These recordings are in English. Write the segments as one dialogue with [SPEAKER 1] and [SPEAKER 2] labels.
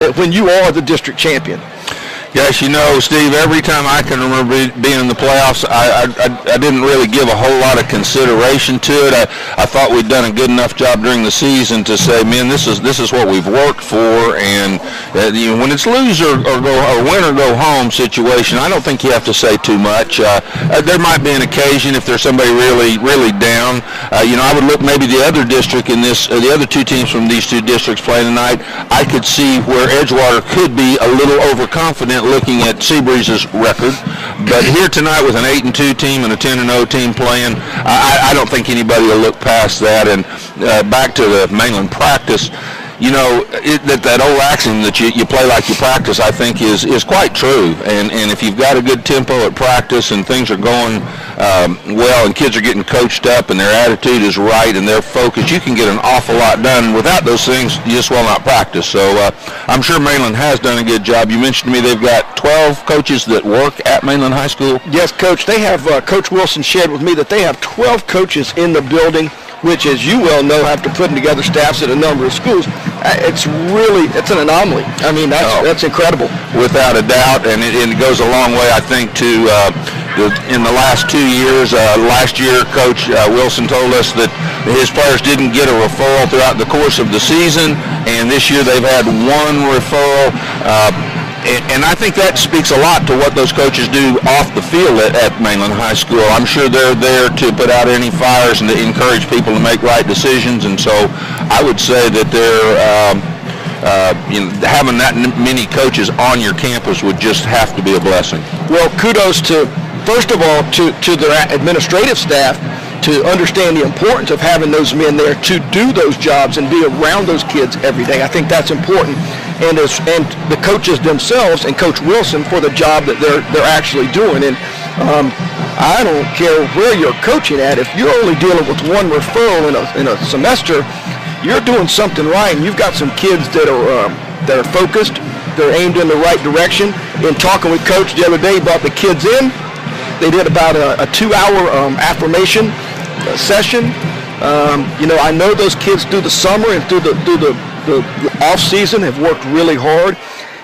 [SPEAKER 1] when you are the district champion?
[SPEAKER 2] Yes, you know, Steve, every time I can remember being in the playoffs, I didn't really give a whole lot of consideration to it. I thought we'd done a good enough job during the season to say, man, this is what we've worked for. And you know, when it's lose or win or go home situation, I don't think you have to say too much. There might be an occasion if there's somebody really down. You know, I would look maybe the other district in this, the other two teams from these two districts playing tonight. I could see where Edgewater could be a little overconfident looking at SEABREEZE's record, but here tonight with an 8-2 team and a 10-0 team playing, I don't think anybody will look past that. And back to the Mainland practice, you know, that old axiom that you play like you practice, I think is quite true. And if you've got a good tempo at practice and things are going well and kids are getting coached up and their attitude is right and their focus, you can get an awful lot done. Without those things, you just will not practice. So I'm sure Mainland has done a good job. You mentioned to me they've got 12 coaches that work at Mainland High School.
[SPEAKER 1] Yes, Coach. They have, Coach Wilson shared with me that they have 12 coaches in the building, which, as you well know, after putting together staffs at a number of schools, it's an anomaly. I mean, that's incredible.
[SPEAKER 2] Without a doubt, and it goes a long way, I think, to in the last 2 years. Last year, Coach Wilson told us that his players didn't get a referral throughout the course of the season, and this year they've had one referral. And I think that speaks a lot to what those coaches do off the field at Mainland High School. I'm sure they're there to put out any fires and to encourage people to make right decisions. And so I would say that they're, you know, having that many coaches on your campus would just have to be a blessing.
[SPEAKER 1] Well, kudos to, first of all, to their administrative staff to understand the importance of having those men there to do those jobs and be around those kids every day. I think that's important. And the coaches themselves and Coach Wilson for the job that they're actually doing. And I don't care where you're coaching at. If you're only dealing with one referral in a semester, you're doing something right. And you've got some kids that are focused, they're aimed in the right direction. In talking with Coach the other day, he brought the kids in. They did about a 2-hour affirmation session. You know, I know those kids through the summer and through the off season have worked really hard,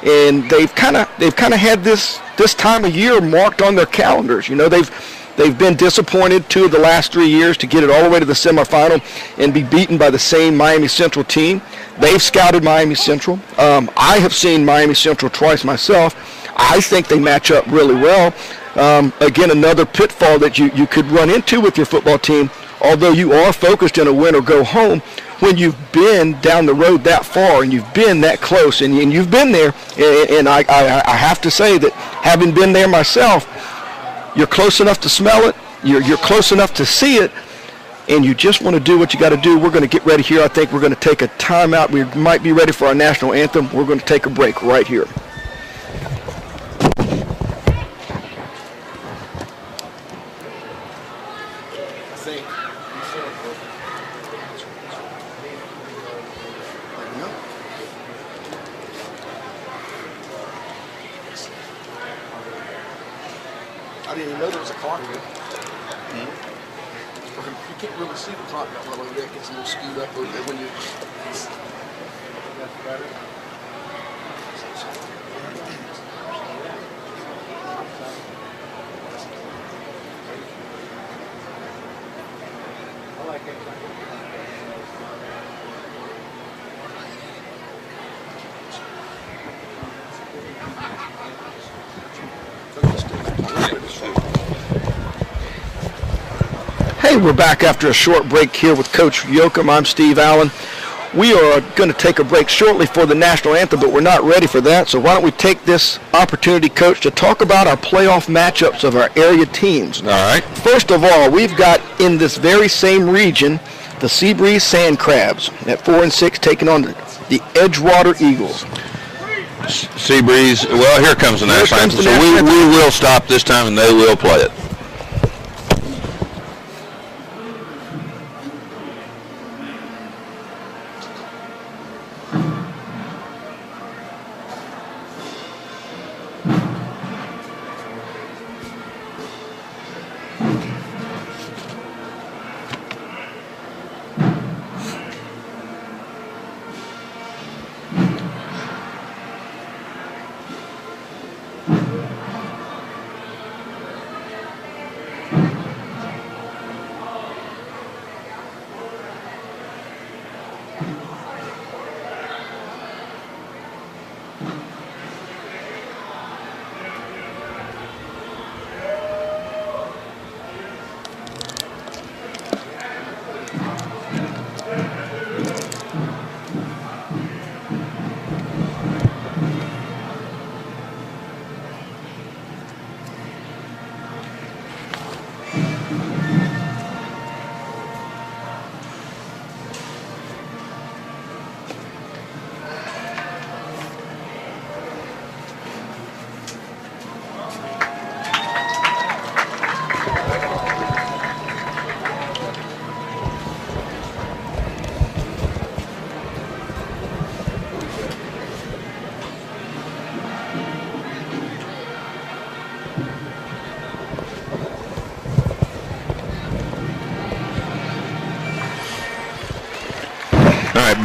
[SPEAKER 1] and they've kind of had this time of year marked on their calendars. You know, they've been disappointed 2 of the last 3 years to get it all the way to the semifinal and be beaten by the same Miami Central team. They've scouted Miami Central. I have seen Miami Central twice myself. I think they match up really well. Again, another pitfall that you could run into with your football team, although you are focused in a win or go home, when you've been down the road that far and you've been that close and you've been there, and I have to say that having been there myself, you're close enough to smell it, you're close enough to see it, and you just want to do what you got to do. We're going to get ready here. I think we're going to take a timeout. We might be ready for our national anthem. We're going to take a break right here.
[SPEAKER 3] I didn't even know there was a clock here. You can't really see the clock that well over there. It gets a little skewed up over there when you... That's better. I like it.
[SPEAKER 1] Hey, we're back after a short break here with Coach Yoakum. I'm Steve Allen. We are going to take a break shortly for the national anthem, but we're not ready for that. So why don't we take this opportunity, Coach, to talk about our playoff matchups of our area teams.
[SPEAKER 2] All right.
[SPEAKER 1] First of all, we've got in this very same region the SEABREEZE SANDCRABS at 4-6 taking on the Edgewater Eagles.
[SPEAKER 2] SEABREEZE, well, here comes the national anthem. So we will stop this time and they will play it.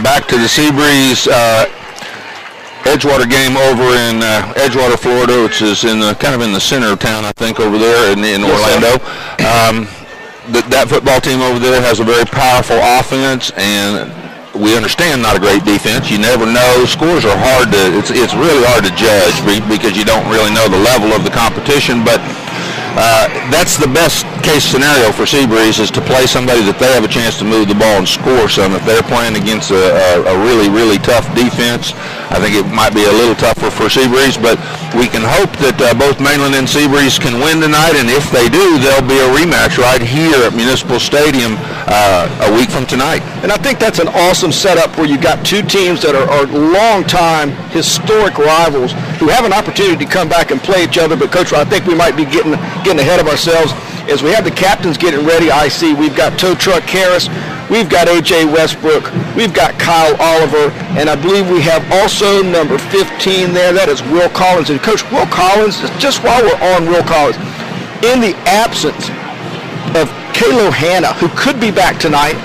[SPEAKER 2] Back to the SEABREEZE Edgewater game over in Edgewater, Florida, which is in the, kind of in the center of town, I think, over there in Orlando. That football team over there has a very powerful offense, and we understand not a great defense. You never know. Scores are hard to, it's really hard to judge because you don't really know the level of the competition, but that's the best case scenario for SEABREEZE, is to play somebody that they have a chance to move the ball and score some. If they're playing against a really, really tough defense, I think it might be a little tougher for SEABREEZE, but we can hope that both Mainland and SEABREEZE can win tonight, and if they do, there'll be a rematch right here at Municipal Stadium a week from tonight.
[SPEAKER 1] And I think that's an awesome setup where you got two teams that are long-time historic rivals who have an opportunity to come back and play each other. But Coach, I think we might be getting ahead of ourselves as we have the captains getting ready. I see we've got Tow Truck Harris, we've got A.J. Westbrook, we've got Kyle Oliver, and I believe we have also number 15 there. That is Will Collins. And Coach, Will Collins, just while we're on Will Collins, in the absence of Kalo Hanna, who could be back tonight,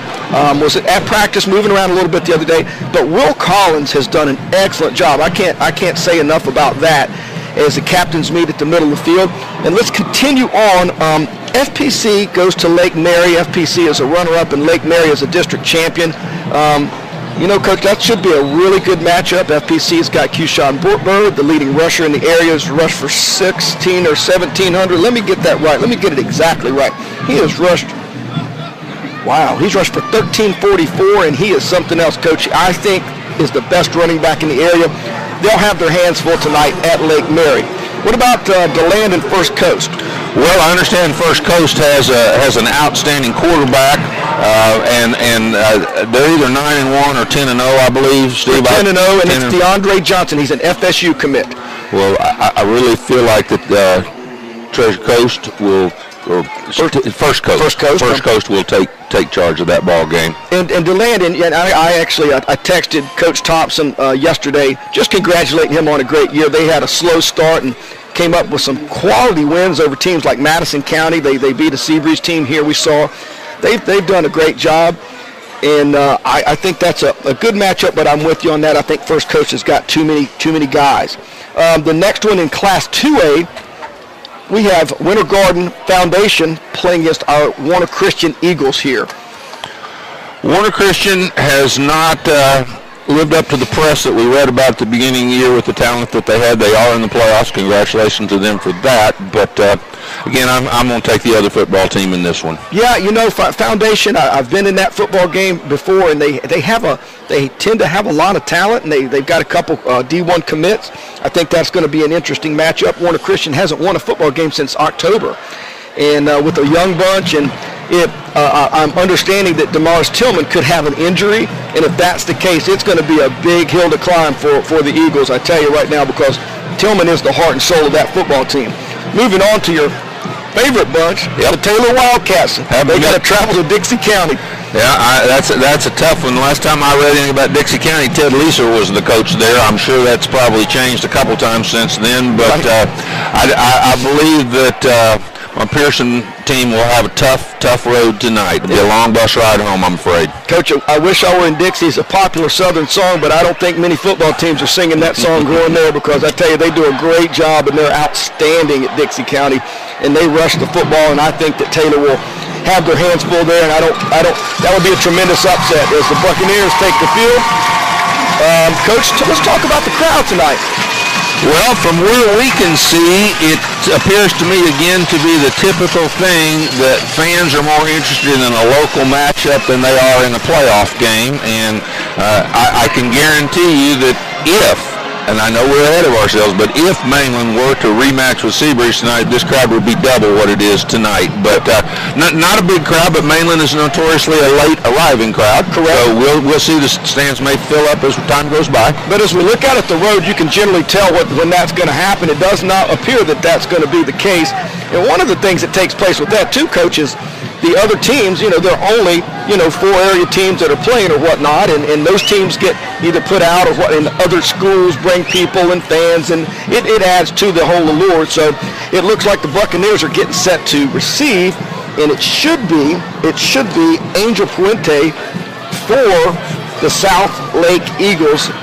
[SPEAKER 1] was at practice moving around a little bit the other day, but Will Collins has done an excellent job. I can't say enough about that as the captains meet at the middle of the field. And let's continue on. FPC goes to Lake Mary. FPC is a runner-up, and Lake Mary is a district champion. You know, Coach, that should be a really good matchup. FPC's got Keyshawn Bird, the leading rusher in the area, has rushed for 16 or 1,700. Let me get that right. Let me get it exactly right. He has rushed, wow, he's rushed for 1,344, and he is something else, Coach. I think is the best running back in the area. They'll have their hands full tonight at Lake Mary. What about DeLand and First Coast?
[SPEAKER 2] Well, I understand First Coast has an outstanding quarterback, and they're either 9-1 or 10-0, I believe. Steve,
[SPEAKER 1] 10-0, and it's DeAndre Johnson. He's an FSU commit.
[SPEAKER 2] Well, I really feel like that Treasure Coast will, or First Coast will take charge of that ball game.
[SPEAKER 1] And DeLand, and I texted Coach Thompson yesterday, just congratulating him on a great year. They had a slow start and came up with some quality wins over teams like Madison County. They beat a SEABREEZE team here. We saw they've done a great job, and I think that's a good matchup. But I'm with you on that. I think First Coast has got too many guys. The next one in Class 2A, we have Winter Garden Foundation playing against our Warner Christian Eagles here.
[SPEAKER 2] Warner Christian has not lived up to the press that we read about at the beginning of the year with the talent that they had. They are in the playoffs. Congratulations to them for that. But again, I'm going to take the other football team in this one.
[SPEAKER 1] Yeah, you know, Foundation, I've been in that football game before, and they tend to have a lot of talent, and they've got a couple D1 commits. I think that's going to be an interesting matchup. Warner Christian hasn't won a football game since October, and with a young bunch, and I'm understanding that Damaris Tillman could have an injury, and if that's the case, it's going to be a big hill to climb for the Eagles, I tell you right now, because Tillman is the heart and soul of that football team. Moving on to your favorite bunch, the Taylor Wildcats. They got to travel to Dixie County.
[SPEAKER 2] Yeah, that's a tough one. The last time I read anything about Dixie County, Ted Leeser was the coach there. I'm sure that's probably changed a couple times since then, but I believe that my Pearson team will have a tough road tonight. It'll be a long bus ride home, I'm afraid.
[SPEAKER 1] Coach, I wish I were in Dixie. It's a popular Southern song, but I don't think many football teams are singing that song growing there, because I tell you, they do a great job, and they're outstanding at Dixie County, and they rush the football, and I think that Taylor will have their hands full there, and I don't, that would be a tremendous upset as the Buccaneers take the field. Coach, let's talk about the crowd tonight.
[SPEAKER 2] Well, from where we can see, it appears to me again to be the typical thing that fans are more interested in a local matchup than they are in a playoff game. And I can guarantee you that if, and I know we're ahead of ourselves, but if Mainland were to rematch with SEABREEZE tonight, this crowd would be double what it is tonight. But not a big crowd, but Mainland is notoriously a late arriving crowd.
[SPEAKER 1] Correct.
[SPEAKER 2] So we'll see the stands may fill up as time goes by.
[SPEAKER 1] But as we look out at the road, you can generally tell when that's going to happen. It does not appear that that's going to be the case. And one of the things that takes place with that too, Coach, is the other teams, there are only, 4 area teams that are playing or whatnot, and those teams get either put out or what, and other schools bring people and fans, and it adds to the whole allure. So it looks like the Buccaneers are getting set to receive, and it should be Angel Puente for the South Lake Eagles,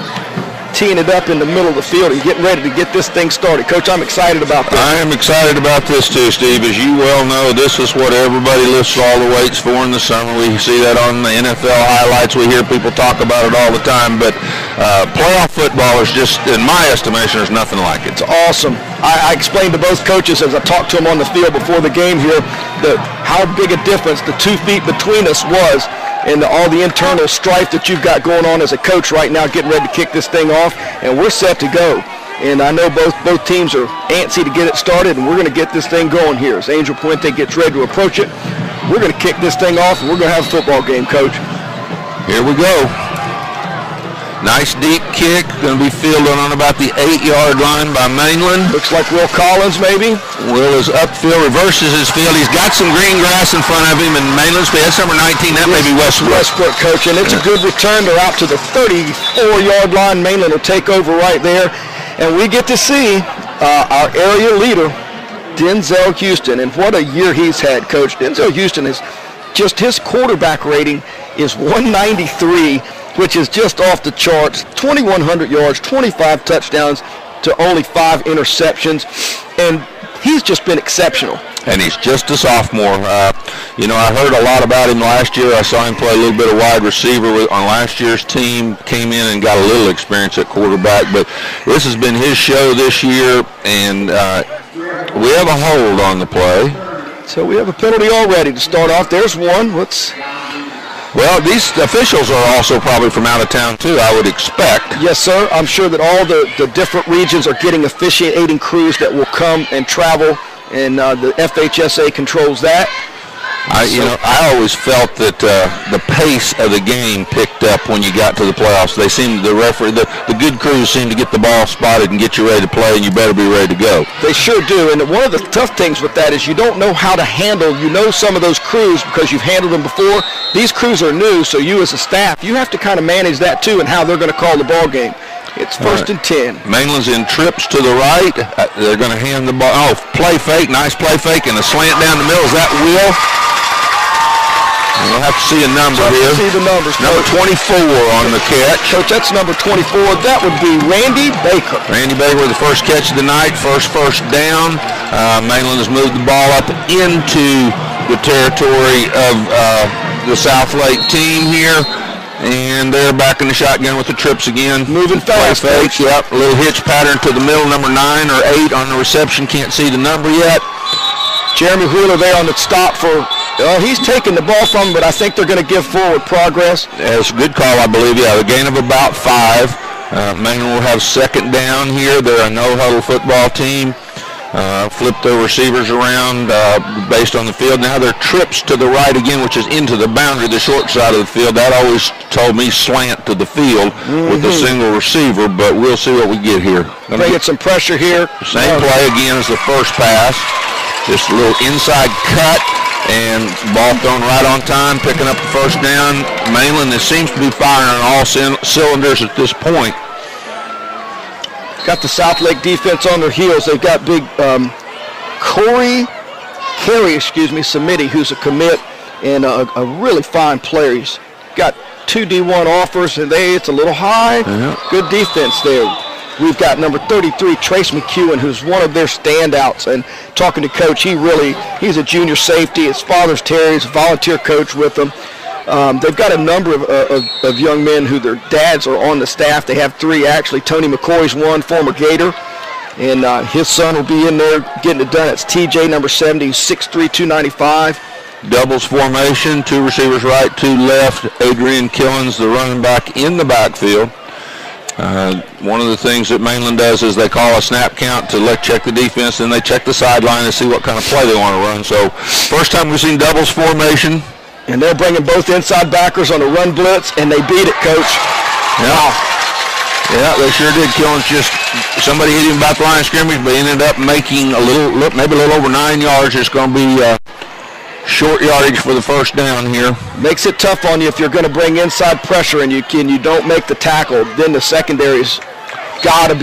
[SPEAKER 1] teeing it up in the middle of the field and getting ready to get this thing started. Coach, I'm excited about this.
[SPEAKER 2] I am excited about this too, Steve. As you well know, this is what everybody lifts all the weights for in the summer. We see that on the NFL highlights. We hear people talk about it all the time, but playoff football is just, in my estimation, there's nothing like it.
[SPEAKER 1] It's awesome. I explained to both coaches as I talked to them on the field before the game here how big a difference the 2 feet between us was, and all the internal strife that you've got going on as a coach right now, getting ready to kick this thing off, and we're set to go. And I know both teams are antsy to get it started, and we're going to get this thing going here. As Angel Puente gets ready to approach it, we're going to kick this thing off, and we're going to have a football game, Coach.
[SPEAKER 2] Here we go. Nice deep kick, going to be fielded on about the 8-yard line by Mainland.
[SPEAKER 1] Looks like Will Collins, maybe.
[SPEAKER 2] Will is upfield, reverses his field. He's got some green grass in front of him, and Mainland's field. That's number 19. That may be Westbrook.
[SPEAKER 1] Westbrook, Coach, and it's a good return. They're out to the 34-yard line. Mainland will take over right there, and we get to see our area leader, Denzel Houston, and what a year he's had, Coach. Denzel Houston is just, his quarterback rating is 193. Which is just off the charts. 2,100 yards, 25 touchdowns to only 5 interceptions, and he's just been exceptional.
[SPEAKER 2] And he's just a sophomore. I heard a lot about him last year. I saw him play a little bit of wide receiver on last year's team, came in and got a little experience at quarterback, but this has been his show this year, and we have a hold on the play.
[SPEAKER 1] So we have a penalty already to start off. There's one.
[SPEAKER 2] Well, these officials are also probably from out of town, too, I would expect.
[SPEAKER 1] Yes, sir. I'm sure that all the different regions are getting officiating crews that will come and travel, and the FHSA controls that.
[SPEAKER 2] I always felt that the pace of the game picked up when you got to the playoffs. They seemed, the good crews seem to get the ball spotted and get you ready to play, and you better be ready to go.
[SPEAKER 1] They sure do, and one of the tough things with that is you don't know how to handle, some of those crews because you've handled them before. These crews are new, so you as a staff, you have to kind of manage that too and how they're going to call the ball game. It's first and 10.
[SPEAKER 2] Mainland's in trips to the right. They're going to hand the ball. Oh, play fake, nice play fake, and a slant down the middle. Is that Will? We'll have to see a number here.
[SPEAKER 1] See the numbers.
[SPEAKER 2] Number 24 on the catch.
[SPEAKER 1] Coach, that's number 24. That would be Randy Baker.
[SPEAKER 2] Randy Baker with the first catch of the night, first down. Mainland has moved the ball up into the territory of the South Lake team here. And they're back in the shotgun with the trips again.
[SPEAKER 1] Moving fast.
[SPEAKER 2] Play fake, yep. A little hitch pattern to the middle, number 9 or 8 on the reception. Can't see the number yet.
[SPEAKER 1] Jeremy Wheeler there on the stop for, he's taking the ball from him, but I think they're going to give forward progress.
[SPEAKER 2] That's a good call, I believe. Yeah, a gain of about 5. Mainland will have second down here. They're a no-huddle football team. Flip their receivers around based on the field. Now they're trips to the right again, which is into the boundary, the short side of the field. That always told me slant to the field with a single receiver, but we'll see what we get here.
[SPEAKER 1] Bringing some pressure here.
[SPEAKER 2] Same play again as the first pass. Just a little inside cut and ball thrown right on time, picking up the first down. Mainland, that seems to be firing on all cylinders at this point.
[SPEAKER 1] Got the South Lake defense on their heels. They've got big Carey, Samiti, who's a commit and a really fine player. He's got 2 D1 offers, and it's a little high. Good defense there. We've got number 33, Trace McEwen, who's one of their standouts. And talking to Coach, he's a junior safety. His father's Terry. He's a volunteer coach with them. They've got a number of young men who their dads are on the staff. They have 3 actually. Tony McCoy's one, former Gator, and his son will be in there getting it done. It's TJ, number 70, 6'3", 295.
[SPEAKER 2] Doubles formation, 2 receivers right, 2 left. Adrian Killens, the running back, in the backfield. One of the things that Mainland does is they call a snap count to check the defense, then they check the sideline and see what kind of play they want to run. So first time we've seen doubles formation.
[SPEAKER 1] And they're bringing both inside backers on a run blitz, and they beat it, Coach.
[SPEAKER 2] Yeah. Yeah, they sure did. Killens just, somebody hit him about the line of scrimmage, but ended up making maybe a little over 9 yards. It's going to be short yardage for the first down here.
[SPEAKER 1] Makes it tough on you if you're going to bring inside pressure and you don't make the tackle. Then the secondary's gotta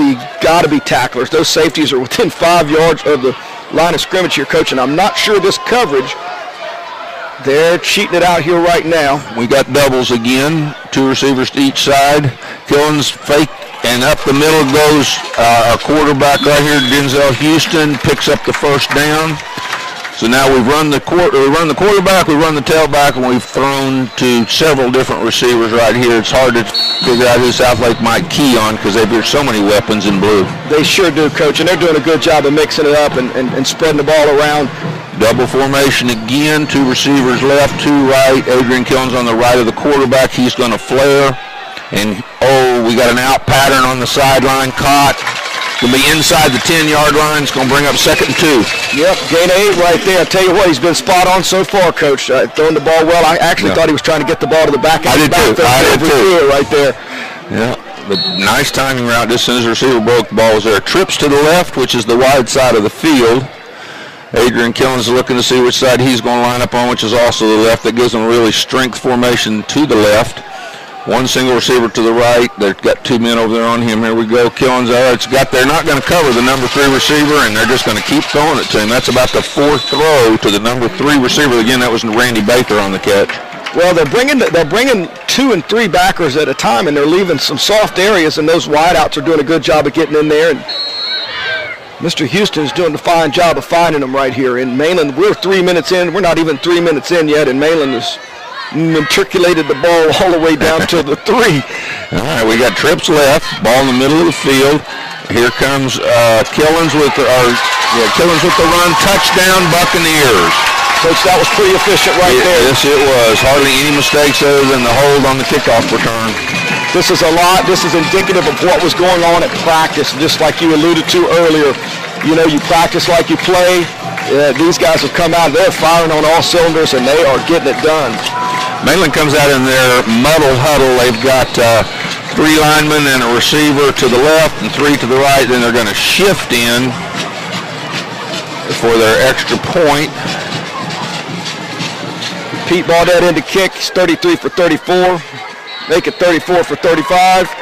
[SPEAKER 1] be tacklers. Those safeties are within 5 yards of the line of scrimmage here, Coach, and I'm not sure this coverage. They're cheating it out here right now.
[SPEAKER 2] We got doubles again, 2 receivers to each side. Killens fake, and up the middle goes our quarterback right here, Denzel Houston, picks up the first down. So now we've run the quarterback, we run the tailback, and we've thrown to several different receivers right here. It's hard to figure out who Southlake might key on because they've got so many weapons in blue.
[SPEAKER 1] They sure do, Coach, and they're doing a good job of mixing it up and spreading the ball around.
[SPEAKER 2] Double formation again, 2 receivers left, 2 right. Adrian Killens on the right of the quarterback. He's going to flare. And, we got an out pattern on the sideline. Caught. Going to be inside the 10-yard line. It's going to bring up 2nd and 2.
[SPEAKER 1] Yep, gain of 8 right there. I tell you what, he's been spot on so far, Coach. Throwing the ball well. I actually thought he was trying to get the ball to the back.
[SPEAKER 2] I did too.
[SPEAKER 1] Right there.
[SPEAKER 2] Yeah, but nice timing route. Just as soon as the receiver broke, the ball was there. Trips to the left, which is the wide side of the field. Adrian Killens is looking to see which side he's going to line up on, which is also the left. That gives them really strength formation to the left. 1 single receiver to the right. They've got 2 men over there on him. Here we go. Killens, they're not going to cover the number 3 receiver, and they're just going to keep throwing it to him. That's about the 4th throw to the number 3 receiver. Again, that was Randy Baker on the catch.
[SPEAKER 1] Well, they're bringing 2 and 3 backers at a time, and they're leaving some soft areas, and those wideouts are doing a good job of getting in there. And Mr. Houston's doing a fine job of finding them right here. In Mainland, we're 3 minutes in. We're not even 3 minutes in yet, and Mainland has matriculated the ball all the way down to the 3.
[SPEAKER 2] All right, we got trips left, ball in the middle of the field. Here comes Killens with the run, touchdown Buccaneers.
[SPEAKER 1] Coach, that was pretty efficient right there.
[SPEAKER 2] Yes, it was. Hardly any mistakes other than the hold on the kickoff return.
[SPEAKER 1] This is indicative of what was going on at practice, just like you alluded to earlier. You know, you practice like you play. These guys have come out, they're firing on all cylinders, and they are getting it done.
[SPEAKER 2] Mainland comes out in their muddle huddle. They've got 3 linemen and a receiver to the left and 3 to the right. Then they're going to shift in for their extra point.
[SPEAKER 1] Pete Baudette in to kick. He's 33 for 34. Make it 34 for 35.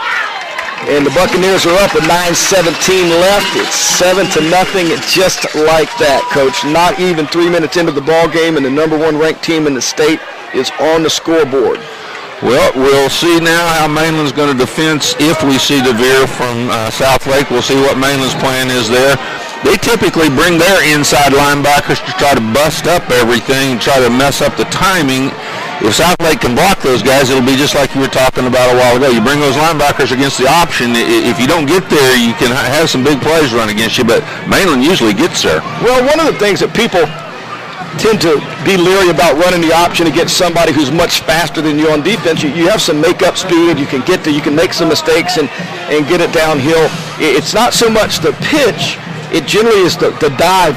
[SPEAKER 1] And the Buccaneers are up with 9:17 left. It's 7-0, and just like that, Coach. Not even 3 minutes into the ball game, and the number 1 ranked team in the state is on the scoreboard.
[SPEAKER 2] Well, we'll see now how Mainland's going to defend if we see DeVere from Southlake. We'll see what Mainland's plan is there. They typically bring their inside linebackers to try to bust up everything and try to mess up the timing. If Southlake can block those guys, it'll be just like you were talking about a while ago. You bring those linebackers against the option. If you don't get there, you can have some big plays run against you, but Mainland usually gets there.
[SPEAKER 1] Well, one of the things that people tend to be leery about running the option against somebody who's much faster than you on defense. You have some make-up speed. You can get there. You can make some mistakes and get it downhill. It's not so much the pitch. It generally is the dive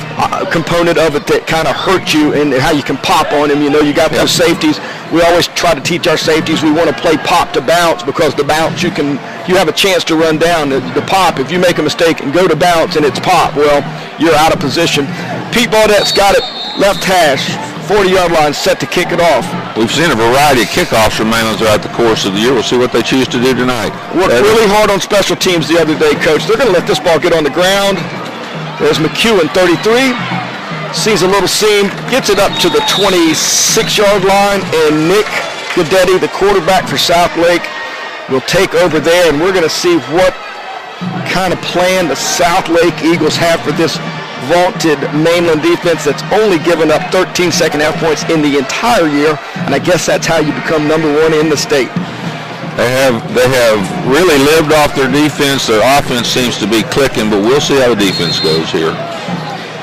[SPEAKER 1] component of it that kind of hurts you and how you can pop on him. You know, you got those safeties. We always try to teach our safeties we want to play pop to bounce, because the bounce you have a chance to run down. The pop, if you make a mistake and go to bounce and it's pop, well, you're out of position. Pete Baudette's got it left hash, 40-yard line, set to kick it off.
[SPEAKER 2] We've seen a variety of kickoffs from Mainland throughout the course of the year. We'll see what they choose to do tonight.
[SPEAKER 1] Worked really hard on special teams the other day, Coach. They're going to let this ball get on the ground. There's McEwen, 33, sees a little seam, gets it up to the 26-yard line, and Nick Guidetti, the quarterback for Southlake, will take over there, and we're going to see what kind of plan the Southlake Eagles have for this vaunted Mainland defense that's only given up 13 second-half points in the entire year, and I guess that's how you become #1 in the state.
[SPEAKER 2] They have really lived off their defense. Their offense seems to be clicking, but we'll see how the defense goes here.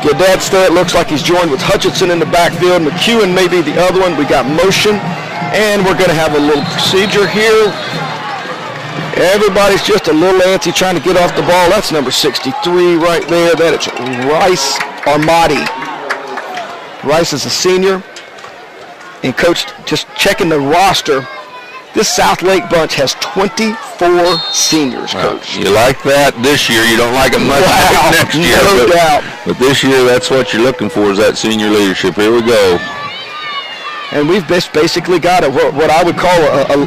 [SPEAKER 1] Gaddet's there. It looks like he's joined with Hutchinson in the backfield. McEwen may be the other one. We got motion, and we're going to have a little procedure here. Everybody's just a little antsy trying to get off the ball. That's number 63 right there. That is Rice Armadi. Rice is a senior. And Coach, just checking the roster, this South Lake bunch has 24 seniors, Coach.
[SPEAKER 2] You like that this year. You don't like it much next year.
[SPEAKER 1] No doubt.
[SPEAKER 2] But this year, that's what you're looking for, is that senior leadership. Here we go.
[SPEAKER 1] And we've basically got what I would call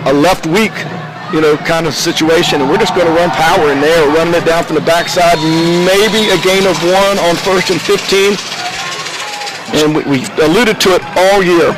[SPEAKER 1] a left weak, kind of situation. And we're just going to run power in there, running it down from the backside. Maybe a gain of 1 on 1st and 15. And we alluded to it all year.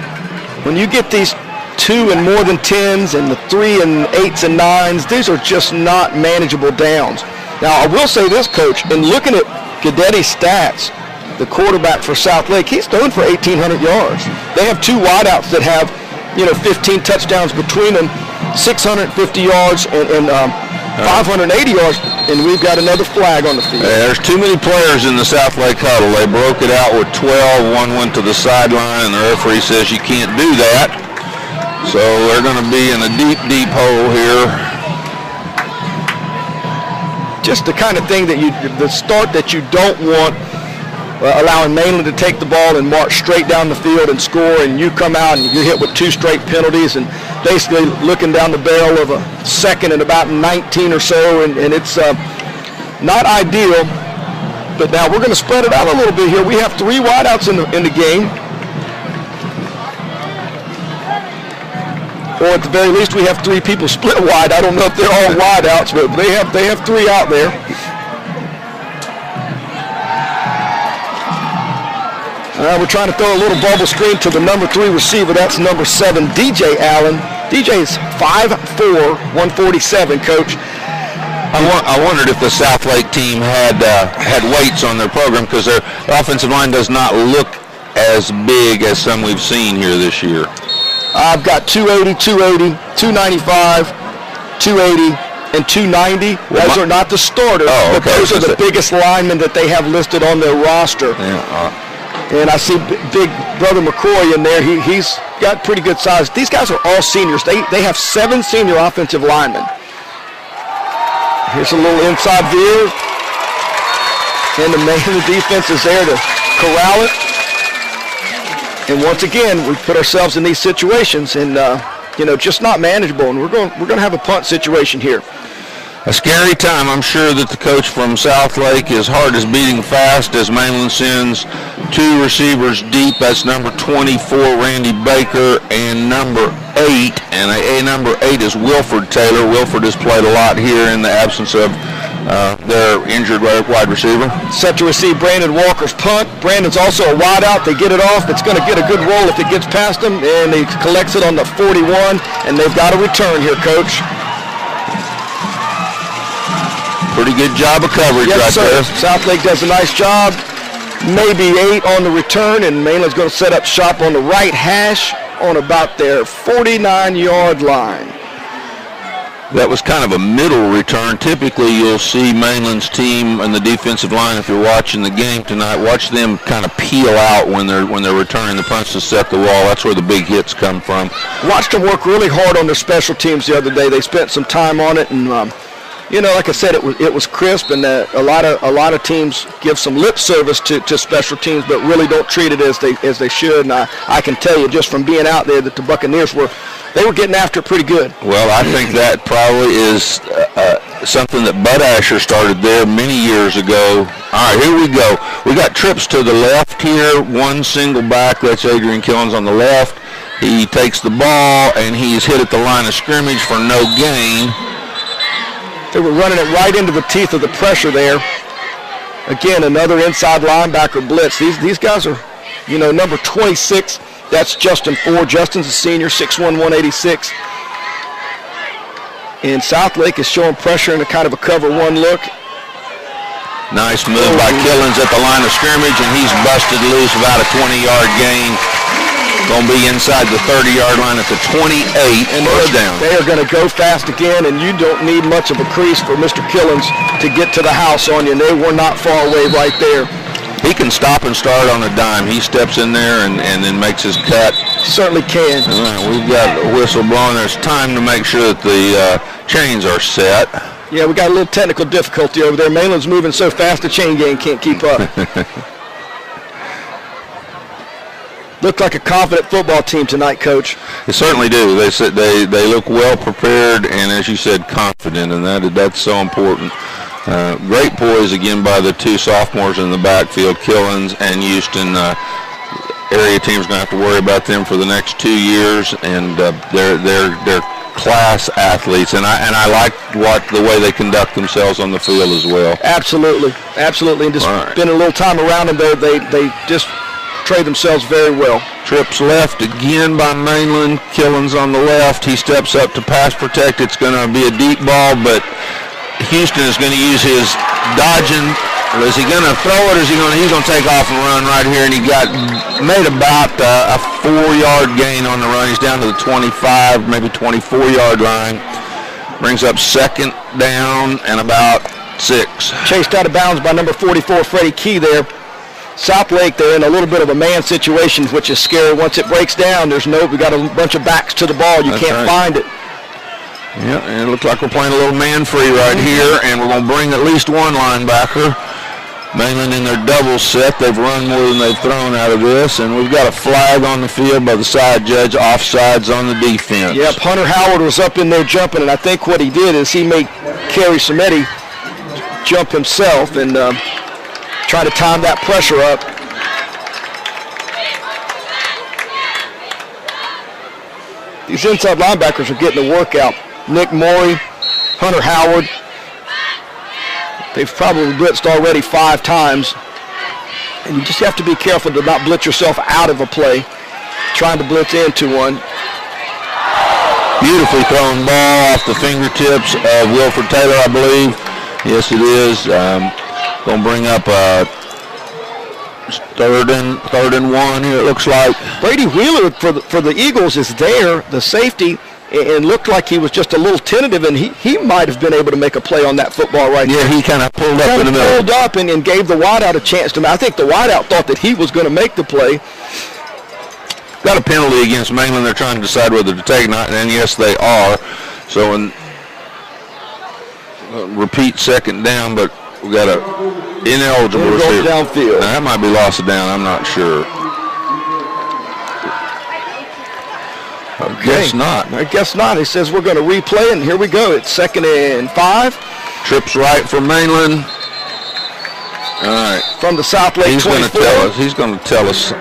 [SPEAKER 1] When you get these 2 and more than 10s and the 3 and 8s and 9s, these are just not manageable downs. Now, I will say this, Coach, in looking at Gaddetti's stats, the quarterback for South Lake, he's thrown for 1,800 yards. They have 2 wideouts that have, 15 touchdowns between them, 650 yards and 580 yards, and we've got another flag on the field.
[SPEAKER 2] There's too many players in the South Lake huddle. They broke it out with 12. One went to the sideline, and the referee says you can't do that. So they're going to be in a deep, deep hole here.
[SPEAKER 1] Just the kind of thing that the start that you don't want, allowing Mainland to take the ball and march straight down the field and score, and you come out and you're hit with 2 straight penalties and basically looking down the barrel of a second and about 19 or so, and it's not ideal. But now we're going to spread it out a little bit here. We have 3 wideouts in the game. Or at the very least, we have 3 people split wide. I don't know if they're all wideouts, but they have 3 out there. We're trying to throw a little bubble screen to the number 3 receiver. That's number 7, DJ Allen. DJ's 5'4", 147, Coach.
[SPEAKER 2] I wondered if the South Lake team had weights on their program, because their offensive line does not look as big as some we've seen here this year.
[SPEAKER 1] I've got 280, 280, 295, 280, and 290. Those are not the starters, but those are the biggest linemen that they have listed on their roster. Yeah, and I see big brother McCoy in there. He's got pretty good size. These guys are all seniors. They have 7 senior offensive linemen. Here's a little inside view. And the Mainland defense is there to corral it. And once again, we put ourselves in these situations, and just not manageable. And we're going to have a punt situation here.
[SPEAKER 2] A scary time. I'm sure that the coach from South Lake, his heart is beating fast as Mainland sends 2 receivers deep. That's number 24, Randy Baker, and number 8. And number 8 is Wilford Taylor. Wilford has played a lot here in the absence of their injured wide receiver.
[SPEAKER 1] Set to receive Brandon Walker's punt. Brandon's also a wideout. They get it off. It's going to get a good roll if it gets past him, and he collects it on the 41, and they've got a return here, Coach.
[SPEAKER 2] Pretty good job of coverage there.
[SPEAKER 1] South Lake does a nice job. Maybe 8 on the return, and Mainland's going to set up shop on the right hash on about their 49-yard line.
[SPEAKER 2] That was kind of a middle return. Typically, you'll see Mainland's team and the defensive line, if you're watching the game tonight, watch them kind of peel out when they're returning the punts to set the wall. That's where the big hits come from.
[SPEAKER 1] Watched them work really hard on their special teams the other day. They spent some time on it, and like I said, it was crisp, and a lot of teams give some lip service to special teams, but really don't treat it as they should. And I can tell you just from being out there that the Buccaneers were getting after it pretty good.
[SPEAKER 2] Well, I think that probably is something that Bud Asher started there many years ago. All right, here we go. We got trips to the left here. 1 single back. That's Adrian Killens on the left. He takes the ball, and he's hit at the line of scrimmage for no gain.
[SPEAKER 1] They were running it right into the teeth of the pressure there. Again, another inside linebacker blitz. These guys are, number 26. That's Justin Ford. Justin's a senior, 6'1", 186. And South Lake is showing pressure in a kind of a cover 1 look.
[SPEAKER 2] Nice move by Killens at the line of scrimmage, and he's busted loose about a 20-yard gain. Going to be inside the 30-yard line at the 28, and first down.
[SPEAKER 1] They are going to go fast again, and you don't need much of a crease for Mr. Killens to get to the house on you, and they were not far away right there.
[SPEAKER 2] He can stop and start on a dime. He steps in there and then makes his cut.
[SPEAKER 1] Certainly can.
[SPEAKER 2] All right, we've got a whistle blowing. There's time to make sure that the chains are set.
[SPEAKER 1] Yeah, we got a little technical difficulty over there. Mainland's moving so fast the chain gang can't keep up. Look like a confident football team tonight, Coach.
[SPEAKER 2] They certainly do. They look well prepared and, as you said, confident, and that's so important. Great poise again by the two sophomores in the backfield, Killens and Houston. Area team's going to have to worry about them for the next 2 years, and they're class athletes, and I like the way they conduct themselves on the field as well.
[SPEAKER 1] Absolutely, absolutely. And just spend a little time around them, they just trade themselves very well.
[SPEAKER 2] Trips left again by Mainland. Killens on the left. He steps up to pass protect. It's going to be a deep ball, but Houston is going to use his dodging. Is he going to throw it, or is he's going to take off and run right here? And he made about a 4-yard gain on the run. He's down to the 25, maybe 24-yard line. Brings up second down and about 6.
[SPEAKER 1] Chased out of bounds by number 44, Freddie Key there. South Lake, they're in a little bit of a man situation, which is scary. Once it breaks down, we got a bunch of backs to the ball. You can't find it.
[SPEAKER 2] Yeah, and it looks like we're playing a little man-free right here, and we're going to bring at least one linebacker. Mainland in their double set. They've run more than they've thrown out of this, and we've got a flag on the field by the side judge, offsides on the defense.
[SPEAKER 1] Yep, Hunter Howard was up in there jumping, and I think what he did is he made Kerry Samedi jump himself and try to time that pressure up. These inside linebackers are getting the workout. Nick Morey, Hunter Howard. They've probably blitzed already 5 times. And you just have to be careful to not blitz yourself out of a play, trying to blitz into one.
[SPEAKER 2] Beautifully thrown ball off the fingertips of Wilford Taylor, I believe. Yes, it is. Going to bring up third and 1 here, it looks like.
[SPEAKER 1] Brady Wheeler for the Eagles is there, the safety, and looked like he was just a little tentative, and he might have been able to make a play on that football right there.
[SPEAKER 2] Yeah, he kind of pulled up in the middle.
[SPEAKER 1] Pulled up and gave the wideout a chance to. I think the wideout thought that he was going to make the play.
[SPEAKER 2] Got a penalty against Mainland. They're trying to decide whether to take it or not, and yes, they are. So, repeat second down, but we got a ineligible receiver.
[SPEAKER 1] Downfield.
[SPEAKER 2] Now, that might be loss of down. I'm not sure.
[SPEAKER 1] Okay. I guess not. He says we're going to replay it, and here we go. It's 2nd and 5.
[SPEAKER 2] Trips right for Mainland. All right.
[SPEAKER 1] From the South Lake 24.
[SPEAKER 2] He's going to tell us.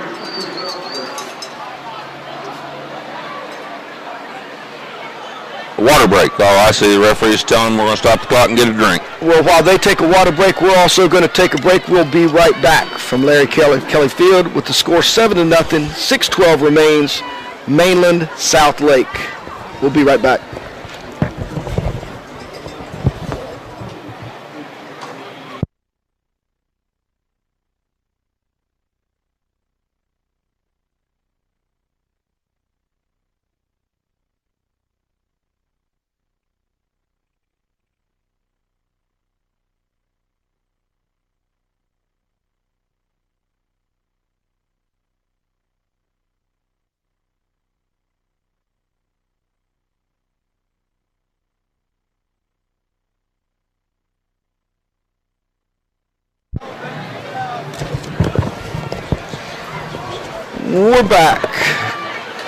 [SPEAKER 2] Water break. Oh, I see. The referee's telling them we're going to stop the clock and get a drink.
[SPEAKER 1] Well, while they take a water break, we're also going to take a break. We'll be right back from Larry Kelly Field with the score 7-0. 6:12 remains. Mainland, South Lake. We'll be right back. We're back.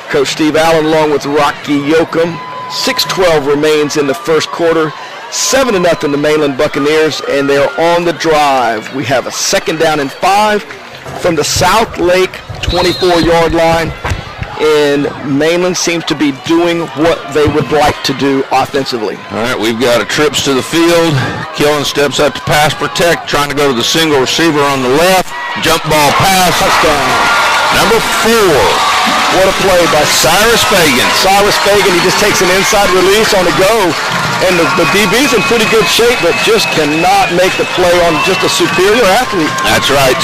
[SPEAKER 1] Coach Steve Allen along with Rocky Yoakum. 6:12 remains in the first quarter. 7-0 the Mainland Buccaneers, and they're on the drive. We have a 2nd down and 5 from the South Lake 24-yard line, and Mainland seems to be doing what they would like to do offensively.
[SPEAKER 2] All right, we've got a trips to the field. Killen steps up to pass protect, trying to go to the single receiver on the left. Jump ball pass.
[SPEAKER 1] Touchdown.
[SPEAKER 2] Number 4.
[SPEAKER 1] What a play by
[SPEAKER 2] Cyrus Fagan.
[SPEAKER 1] Cyrus Fagan. He just takes an inside release on the go. And the DB's in pretty good shape, but just cannot make the play on just a superior athlete.
[SPEAKER 2] That's right.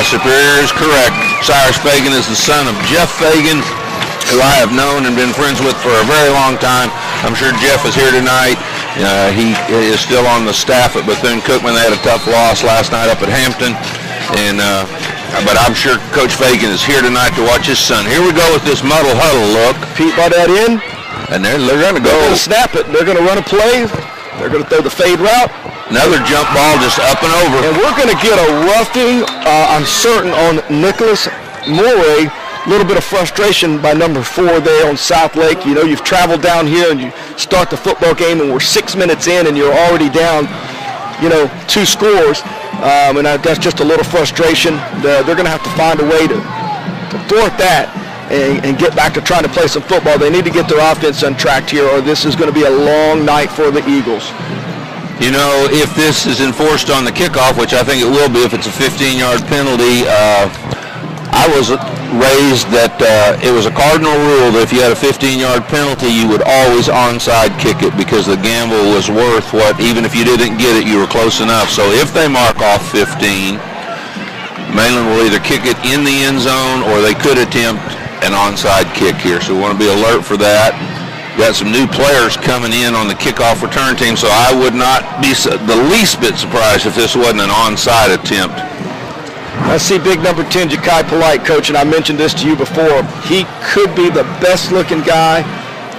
[SPEAKER 2] Superior is correct. Cyrus Fagan is the son of Jeff Fagan, who I have known and been friends with for a very long time. I'm sure Jeff is here tonight. He is still on the staff at Bethune-Cookman. They had a tough loss last night up at Hampton. But I'm sure Coach Fagan is here tonight to watch his son. Here we go with this muddle huddle look.
[SPEAKER 1] Pete brought that in.
[SPEAKER 2] And they're going to go.
[SPEAKER 1] They're going to snap it. They're going to run a play. They're going to throw the fade route.
[SPEAKER 2] Another jump ball just up and over.
[SPEAKER 1] And we're going to get a roughing, I'm certain, on Nicholas Morey. A little bit of frustration by number 4 there on South Lake. You know, you've traveled down here and you start the football game and we're 6 minutes in and you're already down, 2 scores. And that's just a little frustration. They're going to have to find a way to thwart that and get back to trying to play some football. They need to get their offense untracked here, or this is going to be a long night for the Eagles.
[SPEAKER 2] You know, if this is enforced on the kickoff, which I think it will be if it's a 15-yard penalty, I was raised that it was a cardinal rule that if you had a 15-yard penalty, you would always onside kick it because the gamble was worth what, even if you didn't get it, you were close enough. So if they mark off 15, Mainland will either kick it in the end zone or they could attempt an onside kick here. So we want to be alert for that. Got some new players coming in on the kickoff return team, so I would not be the least bit surprised if this wasn't an onside attempt.
[SPEAKER 1] I see big number 10, Ja'Kai Polite, Coach, and I mentioned this to you before. He could be the best-looking guy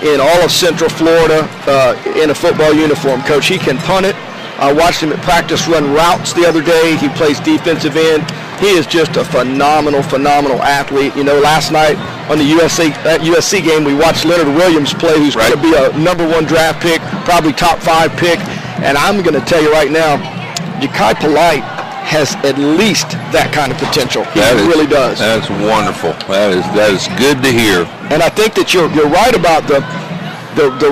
[SPEAKER 1] in all of Central Florida in a football uniform, Coach. He can punt it. I watched him at practice run routes the other day. He plays defensive end. He is just a phenomenal athlete. You know, last night on the USC game, we watched Leonard Williams play, who's going to be a number 1 draft pick, probably top 5 pick. And I'm going to tell you right now, Ja'Kai Polite has at least that kind of potential. He really does.
[SPEAKER 2] That's wonderful. That is good to hear.
[SPEAKER 1] And I think that you're right about the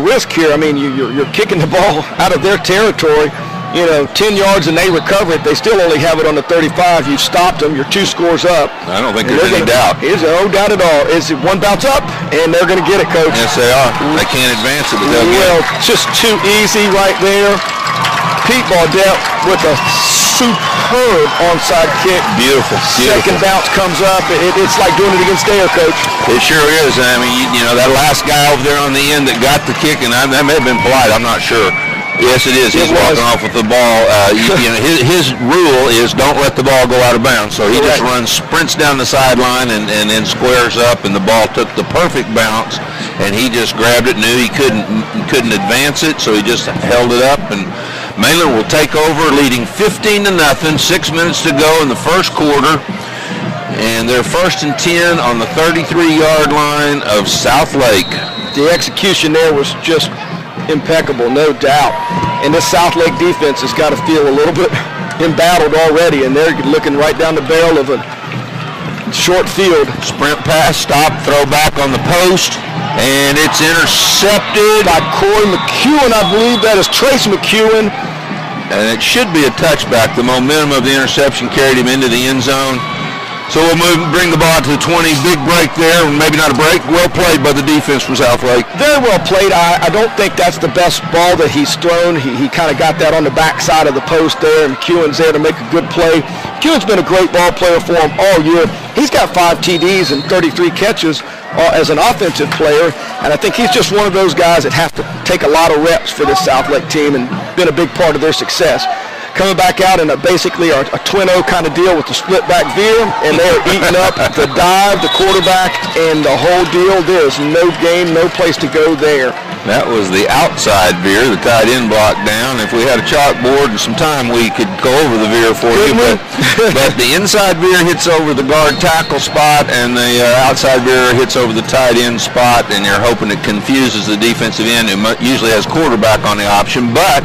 [SPEAKER 1] risk here. I mean, you're kicking the ball out of their territory. 10 yards and they recover it. They still only have it on the 35. You've stopped them. You're 2 scores up.
[SPEAKER 2] I don't think there's any doubt.
[SPEAKER 1] There's no doubt at all. Is it one bounce up? And they're going to get it, Coach.
[SPEAKER 2] Yes, they are. They can't advance it, but they'll get it.
[SPEAKER 1] Just too easy right there. Pete Baudette with a superb onside kick.
[SPEAKER 2] Beautiful.
[SPEAKER 1] Second bounce comes up. It's like doing it against air, Coach.
[SPEAKER 2] It sure is. I mean, that last guy over there on the end that got the kick, and that may have been Polite. I'm not sure. Yes, it is. He's walking off with the ball. His rule is don't let the ball go out of bounds. So he just sprints down the sideline and then squares up, and the ball took the perfect bounce, and he just grabbed it, knew he couldn't advance it, so he just held it up, and Mainland will take over, leading 15-0. 6 minutes to go in the first quarter, and they're 1st and 10 on the 33-yard line of South Lake.
[SPEAKER 1] The execution there was just impeccable, no doubt. And this South Lake defense has got to feel a little bit embattled already, and they're looking right down the barrel of a short field.
[SPEAKER 2] Sprint pass, stop, throw back on the post, and it's intercepted
[SPEAKER 1] by Corey McEwen. I believe that is Trace McEwen.
[SPEAKER 2] And it should be a touchback. The momentum of the interception carried him into the end zone. So we'll bring the ball to the 20. Big break there. Maybe not a break. Well played by the defense from South Lake.
[SPEAKER 1] Very well played. I don't think that's the best ball that he's thrown. He kind of got that on the backside of the post there, and McEwen's there to make a good play. McEwen's been a great ball player for him all year. He's got 5 TDs and 33 catches as an offensive player, and I think he's just one of those guys that have to take a lot of reps for this South Lake team and been a big part of their success. Coming back out in basically a twin-O kind of deal with the split-back veer, and they're eating up the dive, the quarterback, and the whole deal. There's no game, no place to go there.
[SPEAKER 2] That was the outside veer, the tight end blocked down. If we had a chalkboard and some time, we could go over the veer for you. But the inside veer hits over the guard tackle spot, and the outside veer hits over the tight end spot, and you're hoping it confuses the defensive end, who usually has quarterback on the option, but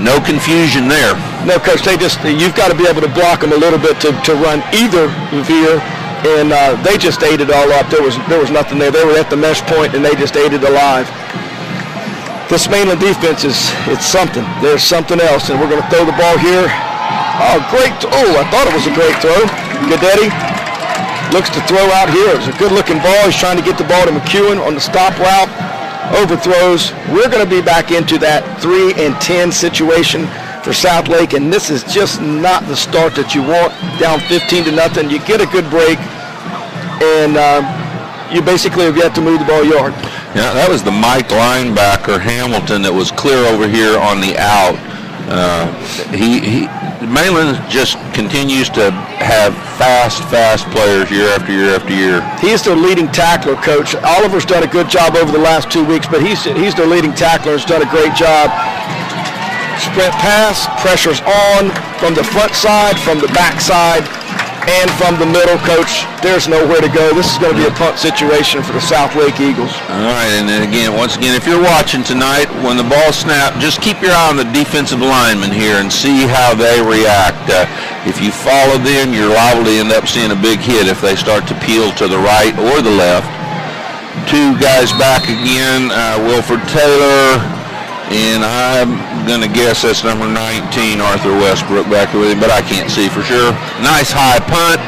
[SPEAKER 2] no confusion there.
[SPEAKER 1] No, Coach, you've got to be able to block them a little bit to run either veer, and they just ate it all up. There was nothing there. They were at the mesh point, and they just ate it alive. This Mainland defense it's something. There's something else, and we're going to throw the ball here. Oh, great. Oh, I thought it was a great throw. Gaddetti Looks to throw out here. It's a good-looking ball. He's trying to get the ball to McEwen on the stop route. Overthrows. We're going to be back into that 3-10 situation for Southlake, and this is just not the start that you want. Down 15-0. You get a good break, and you basically have yet to move the ball yard.
[SPEAKER 2] Yeah, that was the Mike linebacker, Hamilton, that was clear over here on the out. Mainland just continues to have fast players year after year after year.
[SPEAKER 1] He's their leading tackler, Coach. Oliver's done a good job over the last 2 weeks, but he's their leading tackler. Has done a great job. Sprint pass, pressure's on from the front side, from the back side, and from the middle, Coach. There's nowhere to go. This is going to be a punt situation for the Southlake Eagles.
[SPEAKER 2] All right, and then once again, if you're watching tonight, when the ball snapped, just keep your eye on the defensive linemen here and see how they react. If you follow them, you're liable to end up seeing a big hit if they start to peel to the right or the left. 2 guys back again, Wilford Taylor, and I'm going to guess that's number 19, Arthur Westbrook, back with him, but I can't see for sure. Nice high punt.